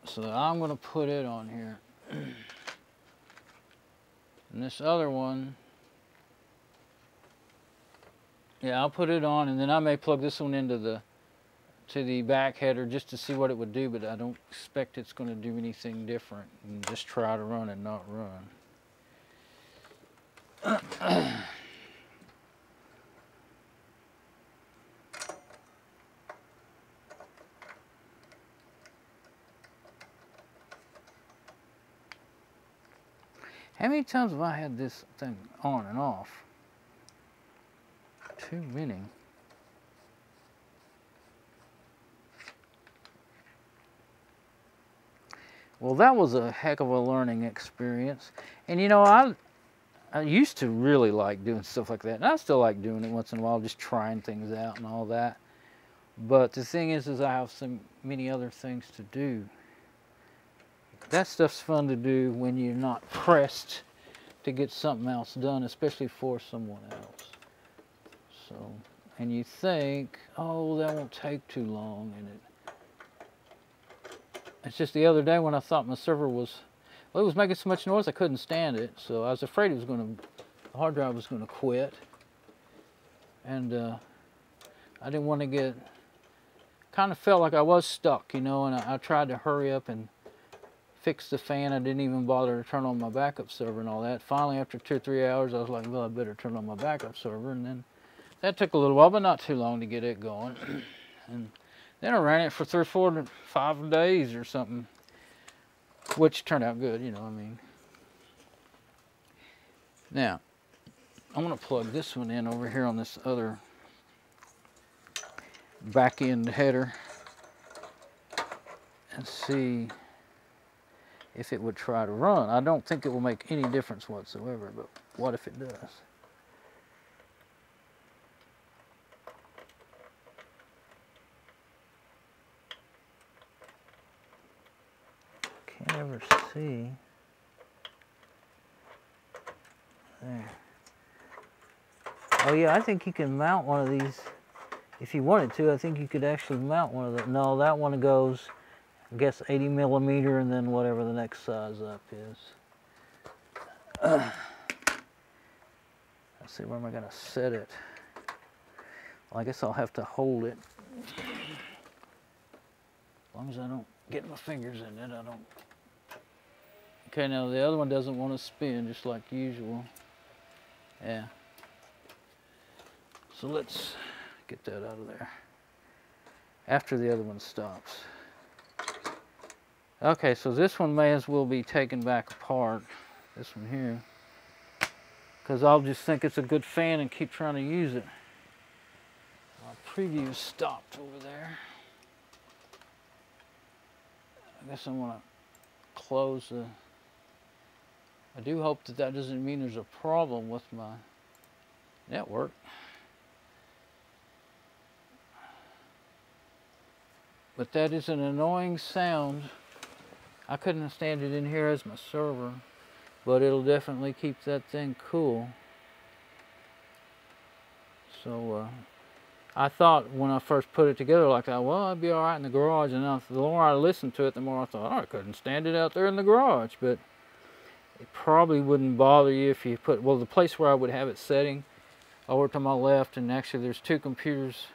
So I'm going to put it on here. And this other one, yeah, I'll put it on, and then I may plug this one into the back header just to see what it would do, but I don't expect it's going to do anything different. And just try to run and not run. How many times have I had this thing on and off? Too many. Well, that was a heck of a learning experience. And you know, I used to really like doing stuff like that. And I still like doing it once in a while, just trying things out and all that. But the thing is I have so many other things to do. That stuff's fun to do when you're not pressed to get something else done, especially for someone else. So, and you think, oh, that won't take too long, and it's just the other day when I thought my server was, well, it was making so much noise I couldn't stand it, so I was afraid it was going to, the hard drive was going to quit, and I didn't want to get, kind of felt like I was stuck, you know, and I tried to hurry up and fixed the fan. I didn't even bother to turn on my backup server and all that. Finally, after 2 or 3 hours, I was like, well, I better turn on my backup server. And then that took a little while, but not too long to get it going. And then I ran it for 3 or 4 to 5 days or something, which turned out good, you know what I mean. Now, I'm going to plug this one in over here on this other back end header and see if it would try to run. I don't think it will make any difference whatsoever, but what if it does? Can't ever see. There. Oh yeah, I think you can mount one of these if you wanted to. I think you could actually mount one of the. No, that one goes, I guess, 80 millimeter, and then whatever the next size up is. Let's see, where am I going to set it? Well, I guess I'll have to hold it. As long as I don't get my fingers in it, I don't. Okay, now the other one doesn't want to spin, just like usual. Yeah. So let's get that out of there after the other one stops. Okay, so this one may as well be taken back apart, this one here, because I'll just think it's a good fan and keep trying to use it. My preview stopped over there. I guess I'm going to close the... I do hope that that doesn't mean there's a problem with my network. But that is an annoying sound. I couldn't stand it in here as my server, but it'll definitely keep that thing cool. So I thought when I first put it together like that, well, I'd be all right in the garage. And the more I listened to it, the more I thought, oh, I couldn't stand it out there in the garage. But it probably wouldn't bother you if you put, well, the place where I would have it setting over to my left, and actually there's 2 computers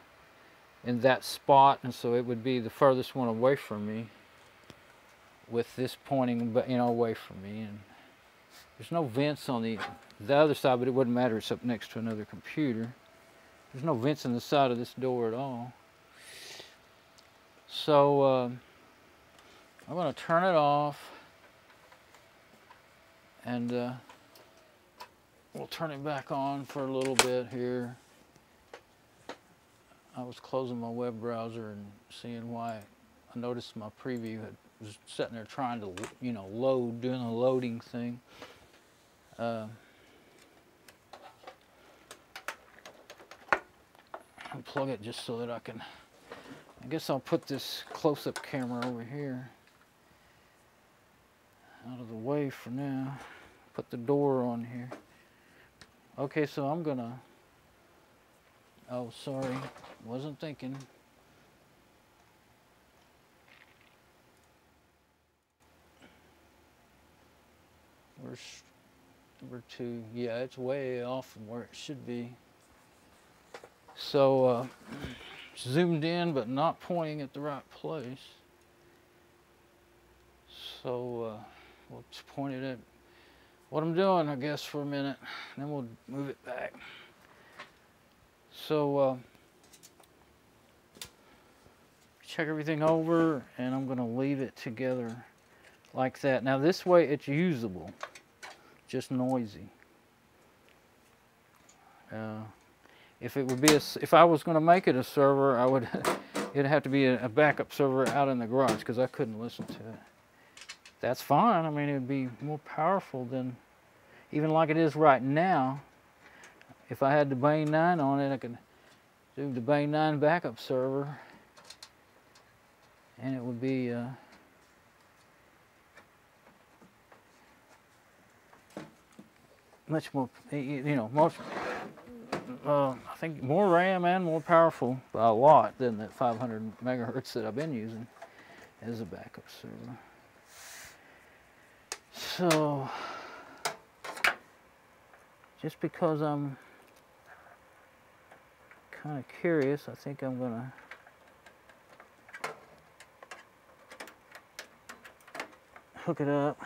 in that spot, and so it would be the furthest one away from me, with this pointing, you know, away from me. And there's no vents on the other side, but it wouldn't matter. It's up next to another computer. There's no vents in the side of this door at all. So I'm going to turn it off, and we'll turn it back on for a little bit here. I was closing my web browser and seeing why I noticed my preview was sitting there trying to, you know, load, doing the loading thing. I'll plug it just so that I can, I guess I'll put this close-up camera over here out of the way for now. Put the door on here. Okay, so I'm gonna, oh, sorry, wasn't thinking. Where's number 2? Yeah, it's way off from where it should be. So, zoomed in, but not pointing at the right place. So, we'll just point it at what I'm doing, I guess, for a minute. Then we'll move it back. So, check everything over, and I'm going to leave it together like that. Now, this way it's usable, just noisy. If it would be if I was going to make it a server, I would it'd have to be a backup server out in the garage, because I couldn't listen to it. That's fine. I mean, it would be more powerful than even like it is right now. If I had the Bane 9 on it, I could do the Bane 9 backup server, and it would be much more, you know, most. I think more RAM and more powerful by a lot than that 500 megahertz that I've been using as a backup server. So, just because I'm kind of curious, I think I'm gonna hook it up.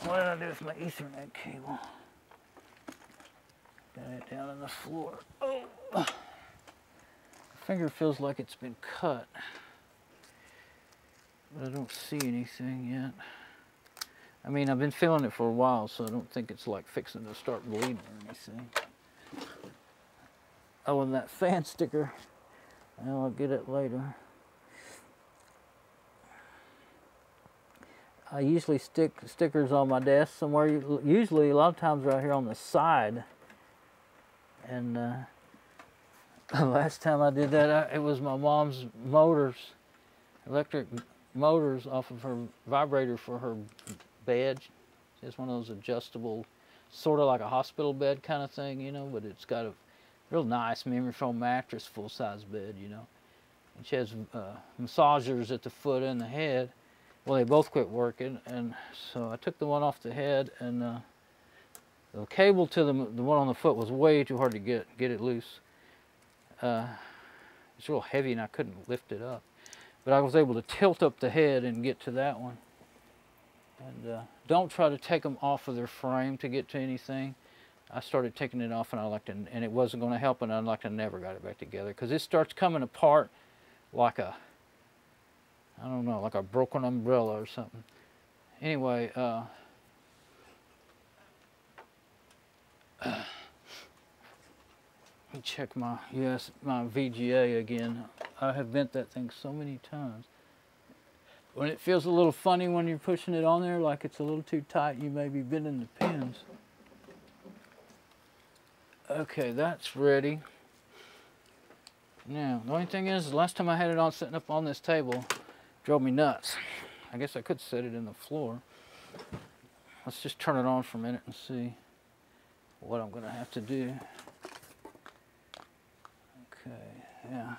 What did I do with my Ethernet cable? Got it down on the floor. Oh. My finger feels like it's been cut, but I don't see anything yet. I mean, I've been feeling it for a while, so I don't think it's like fixing to start bleeding or anything. Oh, and that fan sticker, well, I'll get it later. I usually stick stickers on my desk somewhere, usually a lot of times right here on the side. And last time I did that, it was my mom's motors, electric motors off of her vibrator for her bed. It's one of those adjustable, sort of like a hospital bed kind of thing, you know, but it's got a real nice memory foam mattress, full-size bed, you know. And she has massagers at the foot and the head. Well, they both quit working, and so I took the one off the head, and the cable to the one on the foot was way too hard to get it loose. It's real heavy, and I couldn't lift it up. But I was able to tilt up the head and get to that one. And don't try to take them off of their frame to get to anything. I started taking it off, and and it wasn't going to help, and I never got it back together because it starts coming apart like a, I don't know, like a broken umbrella or something. Anyway, let me check my VGA again. I have bent that thing so many times. When it feels a little funny when you're pushing it on there, like it's a little too tight, you may be bending the pins. Okay, that's ready. Now, the only thing is, the last time I had it on sitting up on this table, drove me nuts. I guess I could set it in the floor. Let's just turn it on for a minute and see what I'm gonna have to do. Okay, yeah.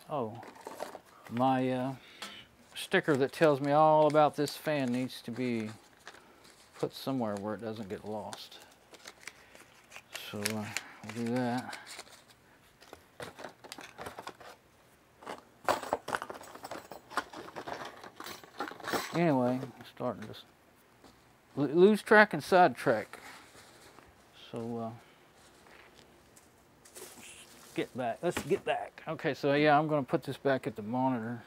Oh, my sticker that tells me all about this fan needs to be put somewhere where it doesn't get lost. So we'll do that. Anyway, I'm starting to lose track and sidetrack. So get back. Let's get back. Okay, so yeah, I'm going to put this back at the monitor,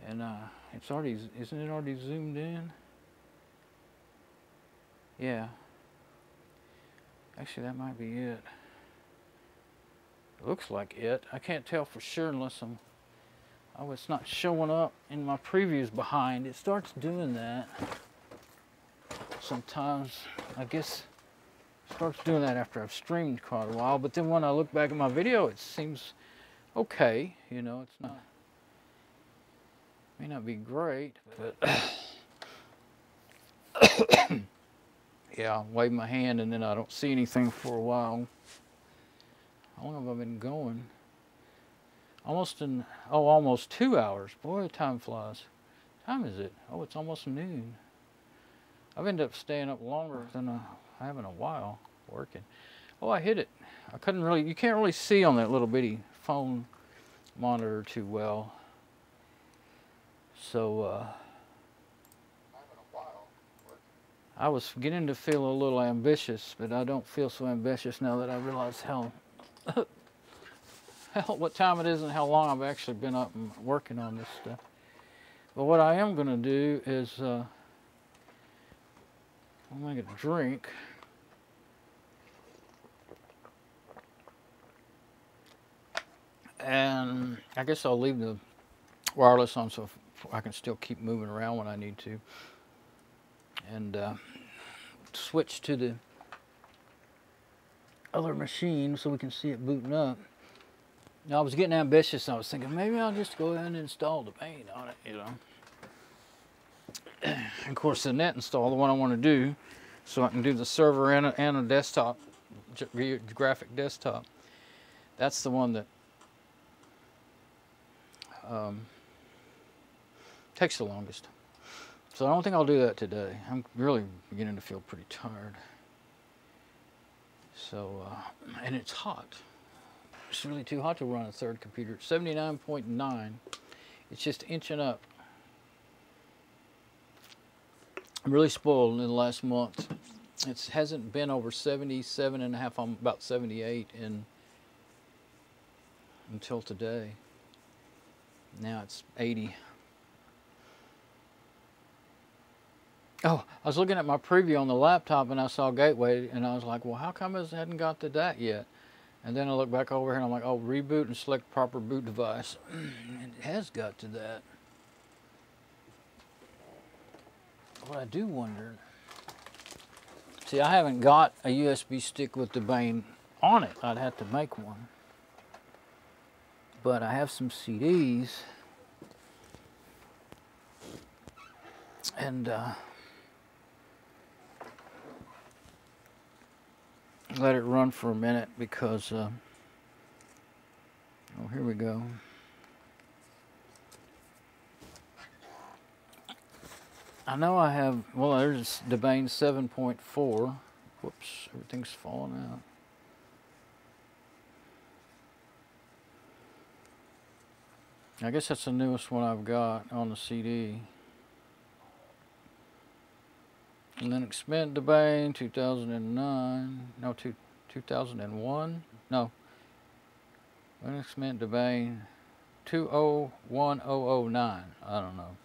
and it's already, isn't it already zoomed in? Yeah. Actually, that might be it. It looks like it. I can't tell for sure unless I'm. Oh, it's not showing up in my previews behind. It starts doing that sometimes. I guess it starts doing that after I've streamed quite a while. But then when I look back at my video, it seems okay. You know, it's not. May not be great, but yeah, I wave my hand and then I don't see anything for a while. How long have I been going? Almost 2 hours. Boy, time flies. What time is it? Oh, it's almost noon. I've ended up staying up longer than I have in a while working. Oh, I hit it. I couldn't really, you can't really see on that little bitty phone monitor too well. So, I was beginning to feel a little ambitious, but I don't feel so ambitious now that I realize what time it is and how long I've actually been up and working on this stuff. But what I am going to do is I'll make a drink. And I guess I'll leave the wireless on so I can still keep moving around when I need to. And switch to the other machine so we can see it booting up. Now, I was getting ambitious. I was thinking maybe I'll just go ahead and install the paint on it, you know. And of course, the net install, the one I want to do, so I can do the server and a desktop, graphic desktop. That's the one that takes the longest. So I don't think I'll do that today. I'm really beginning to feel pretty tired. So, and it's hot. It's really too hot to run a third computer. 79.9. It's just inching up. I'm really spoiled in the last month. It hasn't been over 77 and a half. I'm about 78 until today. Now it's 80. Oh, I was looking at my preview on the laptop and I saw Gateway and I was like, well, how come it hadn't got to that yet? And then I look back over here and I'm like, oh, reboot and select proper boot device. And it has got to that. What I do wonder, see, I haven't got a USB stick with Debian on it. I'd have to make one. But I have some CDs. And let it run for a minute because, oh, here we go. I know I have, well, there's Debian 7.4. Whoops, everything's falling out. I guess that's the newest one I've got on the CD. Linux Mint Debian 2009, no, 2001, no. Linux Mint Debian 201009, I don't know.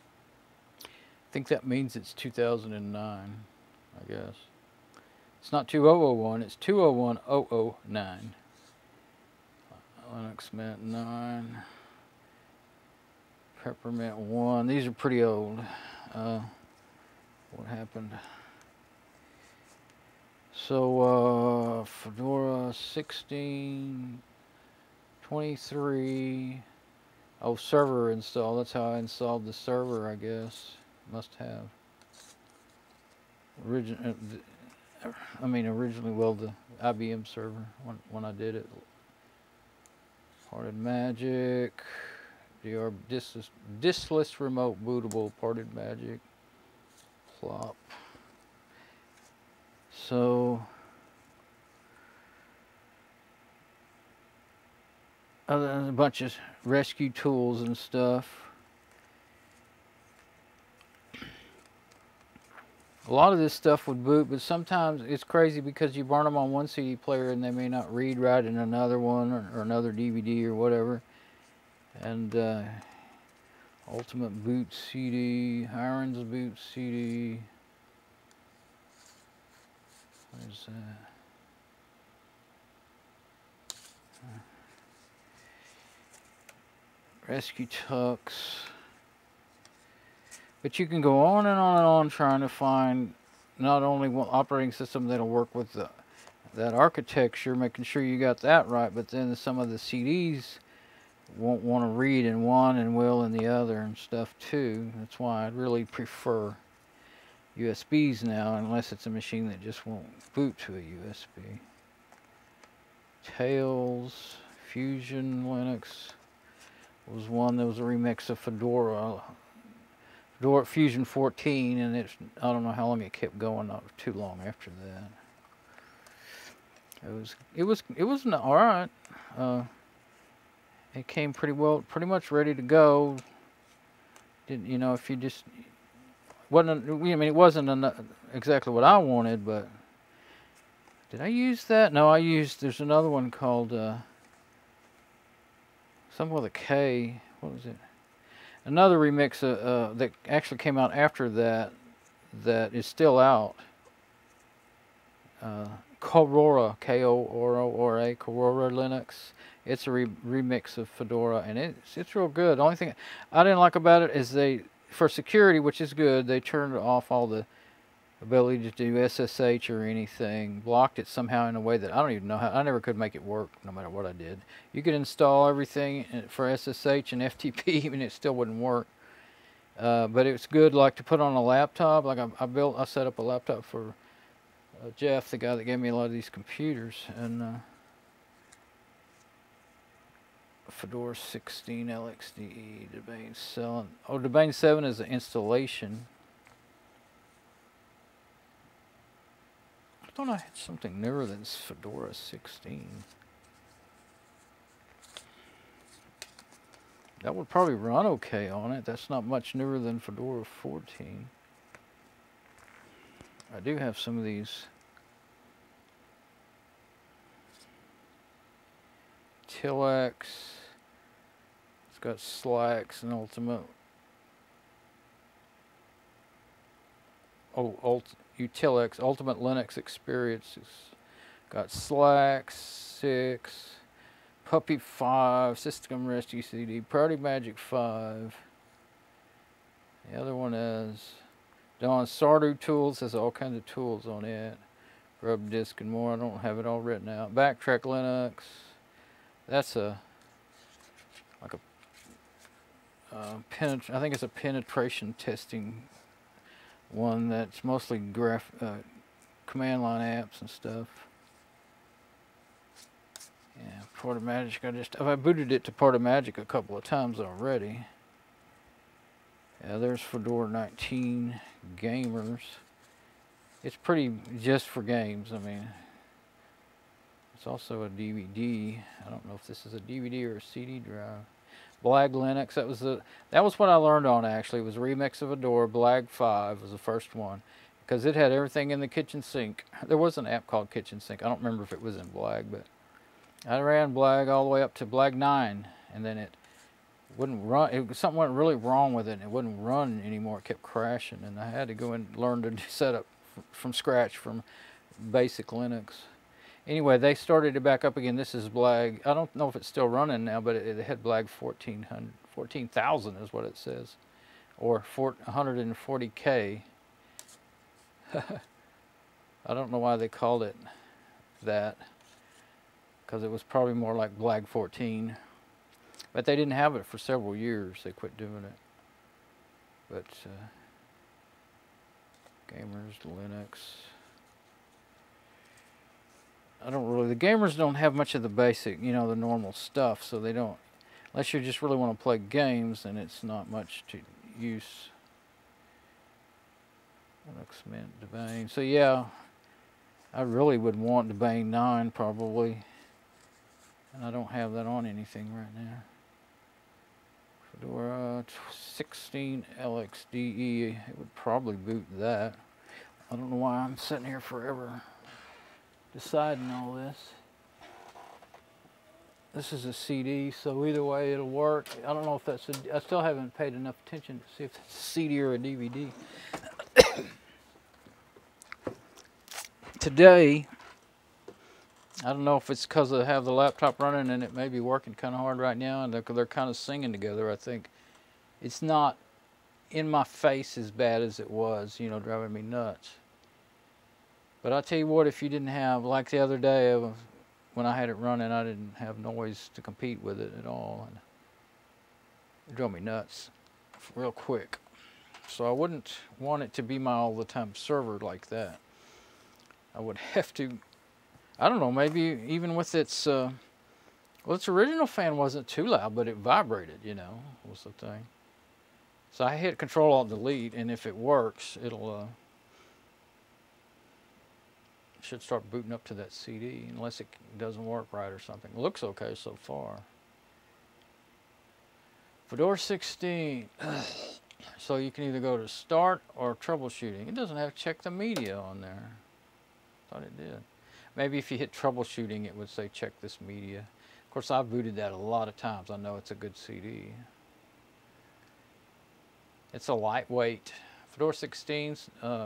I think that means it's 2009, I guess. It's not 2001, it's 201009. Linux Mint 9. Peppermint 1. These are pretty old. What happened? So, Fedora 16, 23. Oh, server install. That's how I installed the server, I guess. Must have. Originally, well, the IBM server when I did it. Parted Magic. DR diskless remote bootable Parted Magic. Plop. So other than a bunch of rescue tools and stuff. A lot of this stuff would boot, but sometimes it's crazy because you burn them on one CD player and they may not read right in another one or another DVD or whatever. And Ultimate Boot CD, Hiron's Boot CD. What is that? Rescue Tux. But you can go on and on and on trying to find not only one operating system that'll work with that architecture, making sure you got that right, but then some of the CDs won't want to read in one and will in the other and stuff too. That's why I really prefer USBs now, unless it's a machine that just won't boot to a USB. Tails, Fusion Linux was one that was a remix of Fedora Fusion 14, and I don't know how long it kept going, not too long after that. It was all right. It came pretty much ready to go. Didn't, you know, if you just wasn't, it wasn't exactly what I wanted, but did I use that? No, there's another one called something with a K. What was it? Another remix that actually came out after that is still out. Korora, K-O-R-O-R-A, Korora Linux. It's a remix of Fedora, and it's real good. The only thing I didn't like about it is for security, which is good, they turned off all the ability to do SSH or anything, blocked it somehow in a way that I don't even know how. I never could make it work no matter what I did. You could install everything for SSH and FTP and it still wouldn't work. But it's good, like, to put on a laptop. Like I set up a laptop for Jeff, the guy that gave me a lot of these computers, and Fedora 16 LXDE, Debian 7. Oh, Debian 7 is an installation. I thought I had something newer than Fedora 16. That would probably run okay on it. That's not much newer than Fedora 14. I do have some of these Tilex. It's got Slacks and Ultimate. Oh, Utilex, Ultimate Linux Experience. It's got Slacks 6, Puppy 5, System Rescue CD, Priority Magic 5. The other one is DonsDeals Tools. Has all kinds of tools on it. Grub Disk and more. I don't have it all written out. Backtrack Linux. That's a like a I think it's a penetration testing one that's mostly command line apps and stuff. Yeah, Portamagic. I booted it to Portamagic a couple of times already. Yeah, there's Fedora 19 Gamers. It's pretty just for games. I mean, it's also a DVD. I don't know if this is a DVD or a CD drive. Blag Linux. That was what I learned on actually. It was a remix of Fedora. Blag 5 was the first one because it had everything in the kitchen sink. There was an app called Kitchen Sink. I don't remember if it was in Blag, but I ran Blag all the way up to Blag 9, and then it wouldn't run. Something went really wrong with it, and it wouldn't run anymore. It kept crashing, and I had to go and learn to set up from scratch from basic Linux. Anyway, they started it back up again. This is Blag. I don't know if it's still running now, but it had Blag 14,000 is what it says, or 140K. I don't know why they called it that, because it was probably more like Blag 14. But they didn't have it for several years. They quit doing it. But Gamers, Linux. The gamers don't have much of the basic, the normal stuff, so they don't, unless you just really want to play games, then it's not much to use. Linux Mint, Debane. So yeah, I really would want Debane 9 probably, and I don't have that on anything right now. Fedora 16 LXDE, it would probably boot that. I don't know why I'm sitting here forever deciding all this. This is a CD, so either way it'll work. I don't know if that's I still haven't paid enough attention to see if it's a CD or a DVD. Today, I don't know if it's because I have the laptop running and it may be working kind of hard right now, and they're kind of singing together. I think it's not in my face as bad as it was, driving me nuts. But I tell you what, if you didn't have, like the other day when I had it running, I didn't have noise to compete with it at all. And it drove me nuts real quick. So I wouldn't want it to be my all the time server like that. I would have to, I don't know, maybe even with its, well, its original fan wasn't too loud, but it vibrated, was the thing. So I hit Control-Alt-Delete, and if it works, it'll, should start booting up to that CD, unless it doesn't work right or something. It looks okay so far. Fedora 16. So you can either go to Start or Troubleshooting. It doesn't have to check the media on there. Thought it did. Maybe if you hit Troubleshooting, it would say check this media. Of course, I've booted that a lot of times. I know it's a good CD. It's a lightweight Fedora 16,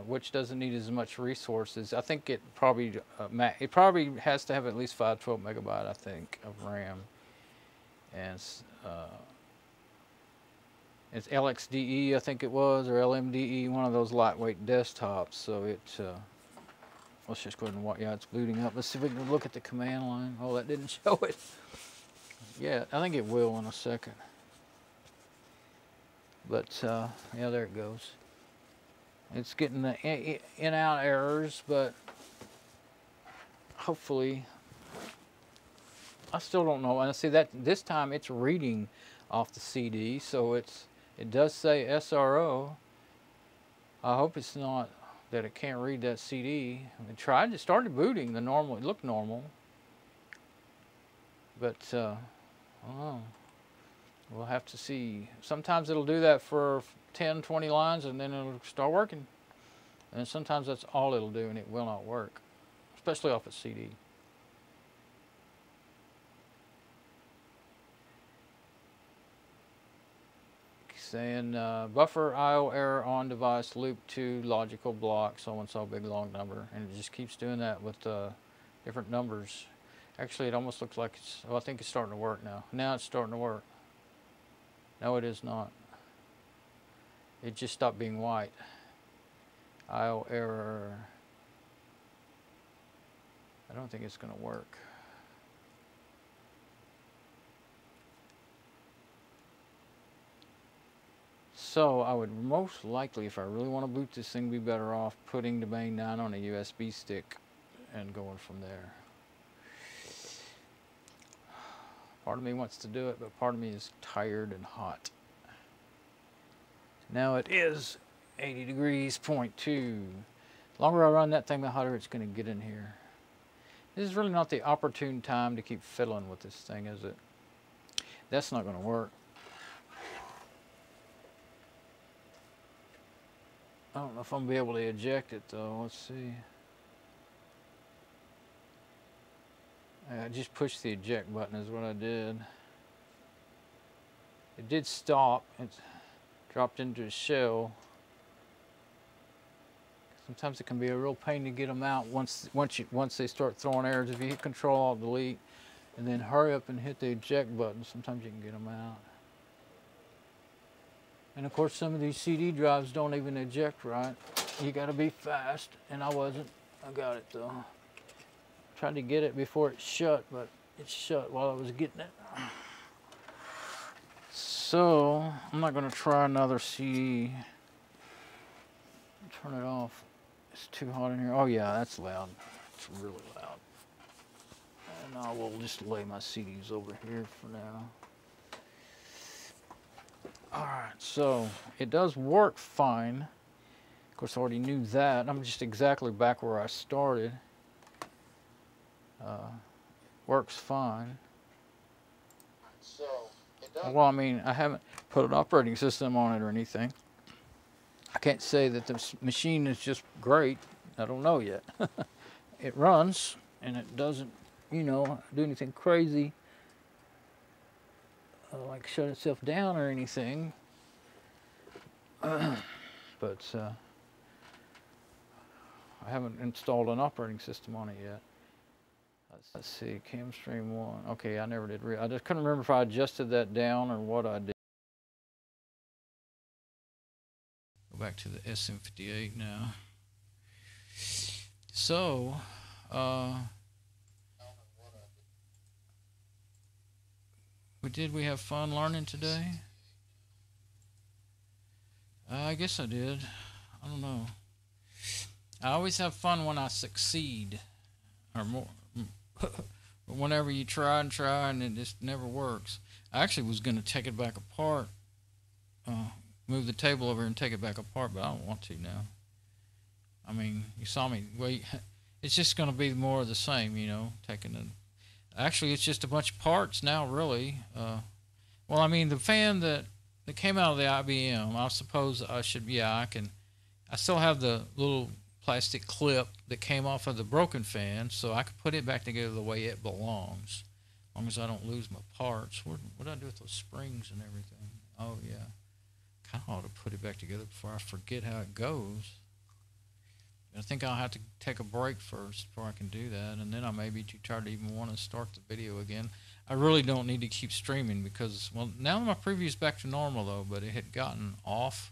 which doesn't need as much resources. I think it probably has to have at least 512 megabyte, I think, of RAM. And it's LXDE, I think it was, or LMDE, one of those lightweight desktops. So it, let's just go ahead and watch. Yeah, it's booting up. Let's see if we can look at the command line. Oh, that didn't show it. Yeah, I think it will in a second. But yeah, there it goes. It's getting the in-out errors, but hopefully, I still don't know. And I see that this time it's reading off the CD, so it does say SRO. I hope it's not that it can't read that CD. It started booting the normal. It looked normal, but I don't know. We'll have to see. Sometimes it'll do that for 10, 20 lines and then it'll start working. And sometimes that's all it'll do and it will not work, especially off a CD. Saying buffer IO error on device loop 2 logical block so and so big long number, and it just keeps doing that with different numbers. Actually, it almost looks like it's, oh, I think it's starting to work now. Now it's starting to work. No, it is not. It just stopped being white. IO error. I don't think it's going to work. So I would most likely, if I really want to boot this thing, be better off putting the main 9 on a USB stick and going from there. Part of me wants to do it, but part of me is tired and hot. Now it is 80 degrees, 0.2. The longer I run that thing, the hotter it's going to get in here. This is really not the opportune time to keep fiddling with this thing, is it? That's not going to work. I don't know if I'm going to be able to eject it though. Let's see. I just pushed the eject button is what I did. It did stop. It dropped into a shell. Sometimes it can be a real pain to get them out once they start throwing errors. If you hit Control Alt Delete and then hurry up and hit the eject button, sometimes you can get them out. And of course, some of these CD drives don't even eject right. You got to be fast, and I wasn't. I got it though. Tried to get it before it shut, but it shut while I was getting it. So I'm not going to try another CD. Turn it off. It's too hot in here. Oh yeah, that's loud. It's really loud. And I will just lay my CDs over here for now. Alright, so it does work fine. Of course, I already knew that. I'm just exactly back where I started. Works fine. So, it does. Well, I mean, I haven't put an operating system on it or anything. I can't say that the machine is just great. I don't know yet. It runs, and it doesn't, you know, do anything crazy. Like shut itself down or anything, but I haven't installed an operating system on it yet. Let's see, CamStream 1. Okay, I never did. I just couldn't remember if I adjusted that down or what I did. Go back to the SM58 now. So, we have fun learning today? I guess I did. I don't know. I always have fun when I succeed, or more. But whenever you try and it just never works. I actually was going to take it back apart, move the table over and take it back apart, but I don't want to now. I mean, you saw me. Well, it's just going to be more of the same, you know, taking it. Actually, it's just a bunch of parts now, really. Well, I mean, the fan that came out of the IBM, I suppose I should, yeah, I still have the little plastic clip that came off of the broken fan, so I could put it back together the way it belongs, as long as I don't lose my parts. What do I do with those springs and everything? Oh, yeah. Kind of ought to put it back together before I forget how it goes. I think I'll have to take a break first before I can do that, and then I may be too tired to even want to start the video again. I really don't need to keep streaming because, well, now my preview's back to normal though, but it had gotten off.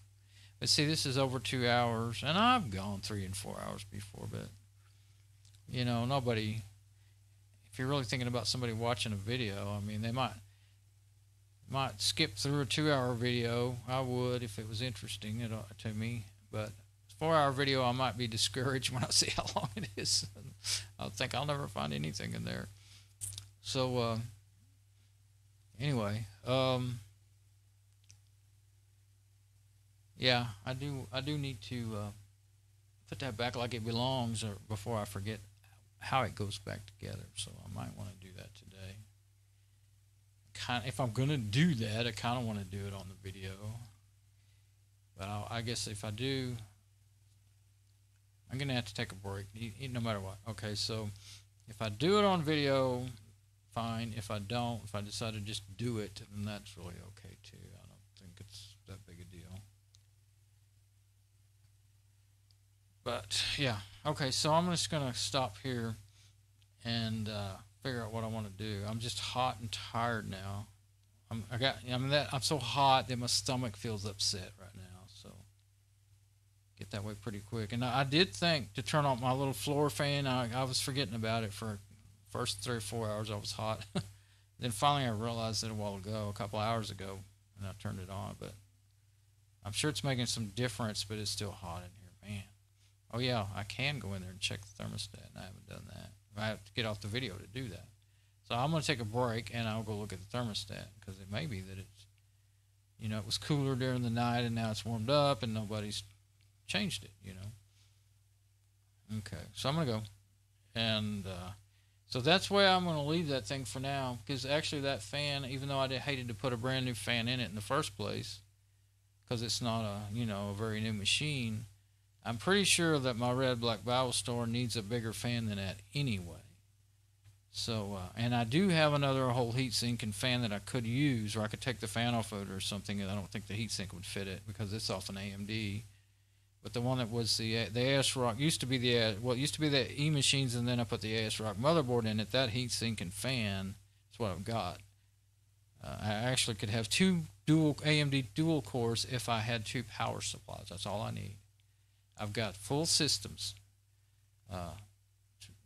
But see, this is over 2 hours, and I've gone 3 and 4 hours before, but, you know, nobody, if you're really thinking about somebody watching a video, I mean, they might skip through a 2-hour video. I would if it was interesting to me, but 4-hour video, I might be discouraged when I see how long it is. I'll think I'll never find anything in there. So, anyway, yeah, I do need to put that back like it belongs, or before I forget how it goes back together. So I might want to do that today. if I'm gonna do that, I kind of want to do it on the video. But I guess if I do, I'm gonna have to take a break, no matter what. Okay, so if I do it on video, fine. If I don't, if I decide to just do it, then that's really okay too. I don't think it's that big a deal. But yeah, okay. So I'm just gonna stop here and figure out what I want to do. I'm just hot and tired now. I'm so hot that my stomach feels upset right now. So get that way pretty quick. And I did think to turn on my little floor fan. I was forgetting about it for first 3 or 4 hours. I was hot. Then finally I realized it a couple hours ago, and I turned it on. But I'm sure it's making some difference, but it's still hot in here, man. Oh yeah, I can go in there and check the thermostat, and I haven't done that. I have to get off the video to do that. So I'm going to take a break, and I'll go look at the thermostat, because it may be that it's, it was cooler during the night, and now it's warmed up, and nobody's changed it, Okay, so I'm going to go. And so that's where I'm going to leave that thing for now, because actually that fan, even though I hated to put a brand new fan in it in the first place, because it's not a very new machine, I'm pretty sure that my Red Black Bible store needs a bigger fan than that anyway. So, and I do have another whole heatsink and fan that I could use, or I could take the fan off of it or something, and I don't think the heatsink would fit it because it's off an AMD. But the one that was the ASRock used to be the E-machines, and then I put the ASRock motherboard in it. That heatsink and fan is what I've got. I actually could have 2 AMD dual cores if I had 2 power supplies. That's all I need. I've got full systems,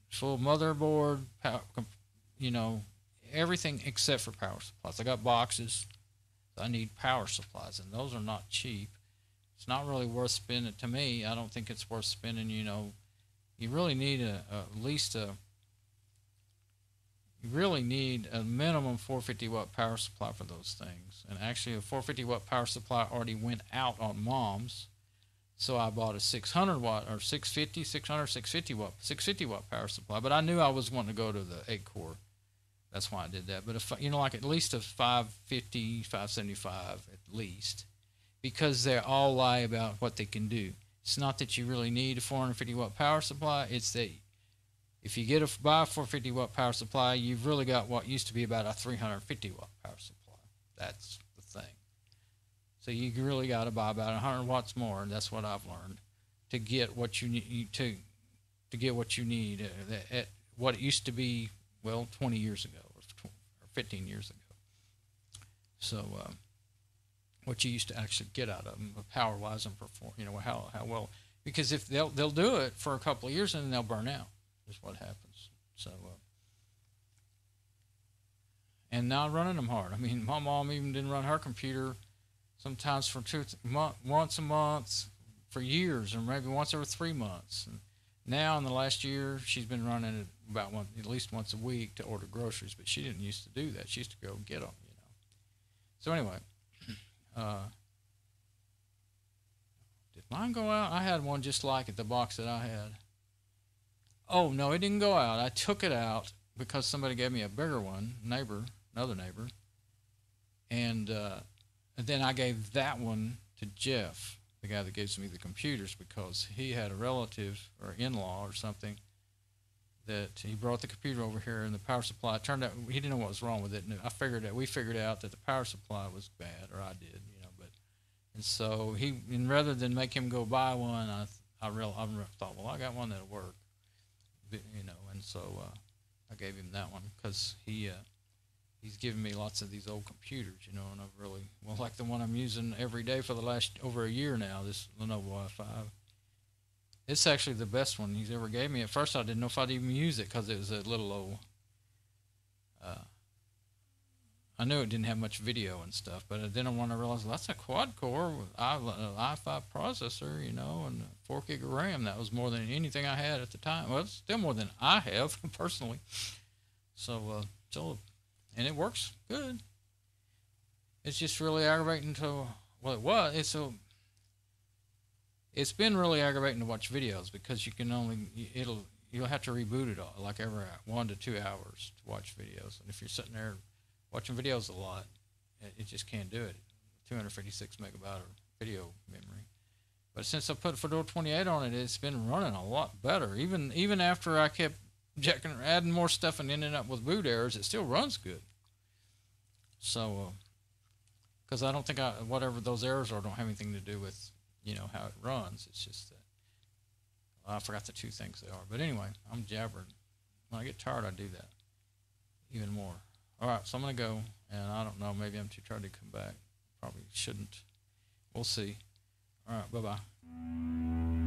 full motherboard, power, everything except for power supplies. I got boxes. I need power supplies, and those are not cheap. It's not really worth spending. To me, I don't think it's worth spending. You really need you really need a minimum 450 watt power supply for those things. And actually, a 450 watt power supply already went out on Mom's. So I bought a 600 watt or 650 watt power supply. But I knew I was wanting to go to the 8 core. That's why I did that. But if like at least a 550, 575 at least, because they all lie about what they can do. It's not that you really need a 450 watt power supply. It's that if you buy a 450 watt power supply, you've really got what used to be about a 350 watt power supply. That's the thing. So you really got to buy about 100 watts more, and that's what I've learned, to get what you need to get what you need at what it used to be, 20 years ago or 15 years ago. So what you used to actually get out of them, power-wise and perform, how well, because if they'll do it for a couple of years and then they'll burn out. Is what happens. So and not running them hard. I mean, my mom even didn't run her computer sometimes for once a month for years, or maybe once every 3 months. And now in the last year, she's been running it about at least once a week to order groceries, but she didn't used to do that. She used to go get them, So anyway, did mine go out? I had one just like it, the box that I had. Oh, no, it didn't go out. I took it out because somebody gave me a bigger one, another neighbor. And then I gave that one to Jeff, the guy that gives me the computers, because he had a relative or in-law or something that he brought the computer over here, and the power supply, it turned out he didn't know what was wrong with it. And we figured out that the power supply was bad, or I did, and so and rather than make him go buy one, I thought, well, I got one that'll work. And so I gave him that one because he's given me lots of these old computers, and I've really, like the one I'm using every day for the last over a year now, this Lenovo i5. It's actually the best one he's ever gave me. At first I didn't know if I'd even use it because it was a little old. I knew it didn't have much video and stuff, but then I realized that's a quad-core i5 processor, and 4 gig of RAM. That was more than anything I had at the time. Well, it's still more than I have, personally. So, and it works good. It's just really aggravating it's been really aggravating to watch videos because you'll have to reboot it all, like every 1 to 2 hours to watch videos. And if you're sitting there watching videos a lot. It just can't do it. 256 megabyte of video memory. But since I put Fedora 28 on it, it's been running a lot better. Even after I kept adding more stuff and ending up with boot errors, it still runs good. So, because I don't think whatever those errors are don't have anything to do with, you know, how it runs. It's just that I forgot the two things they are. But anyway, I'm jabbering. When I get tired, I do that even more. All right, so I'm going to go, and I don't know, maybe I'm too tired to come back. Probably shouldn't. We'll see. All right, bye-bye.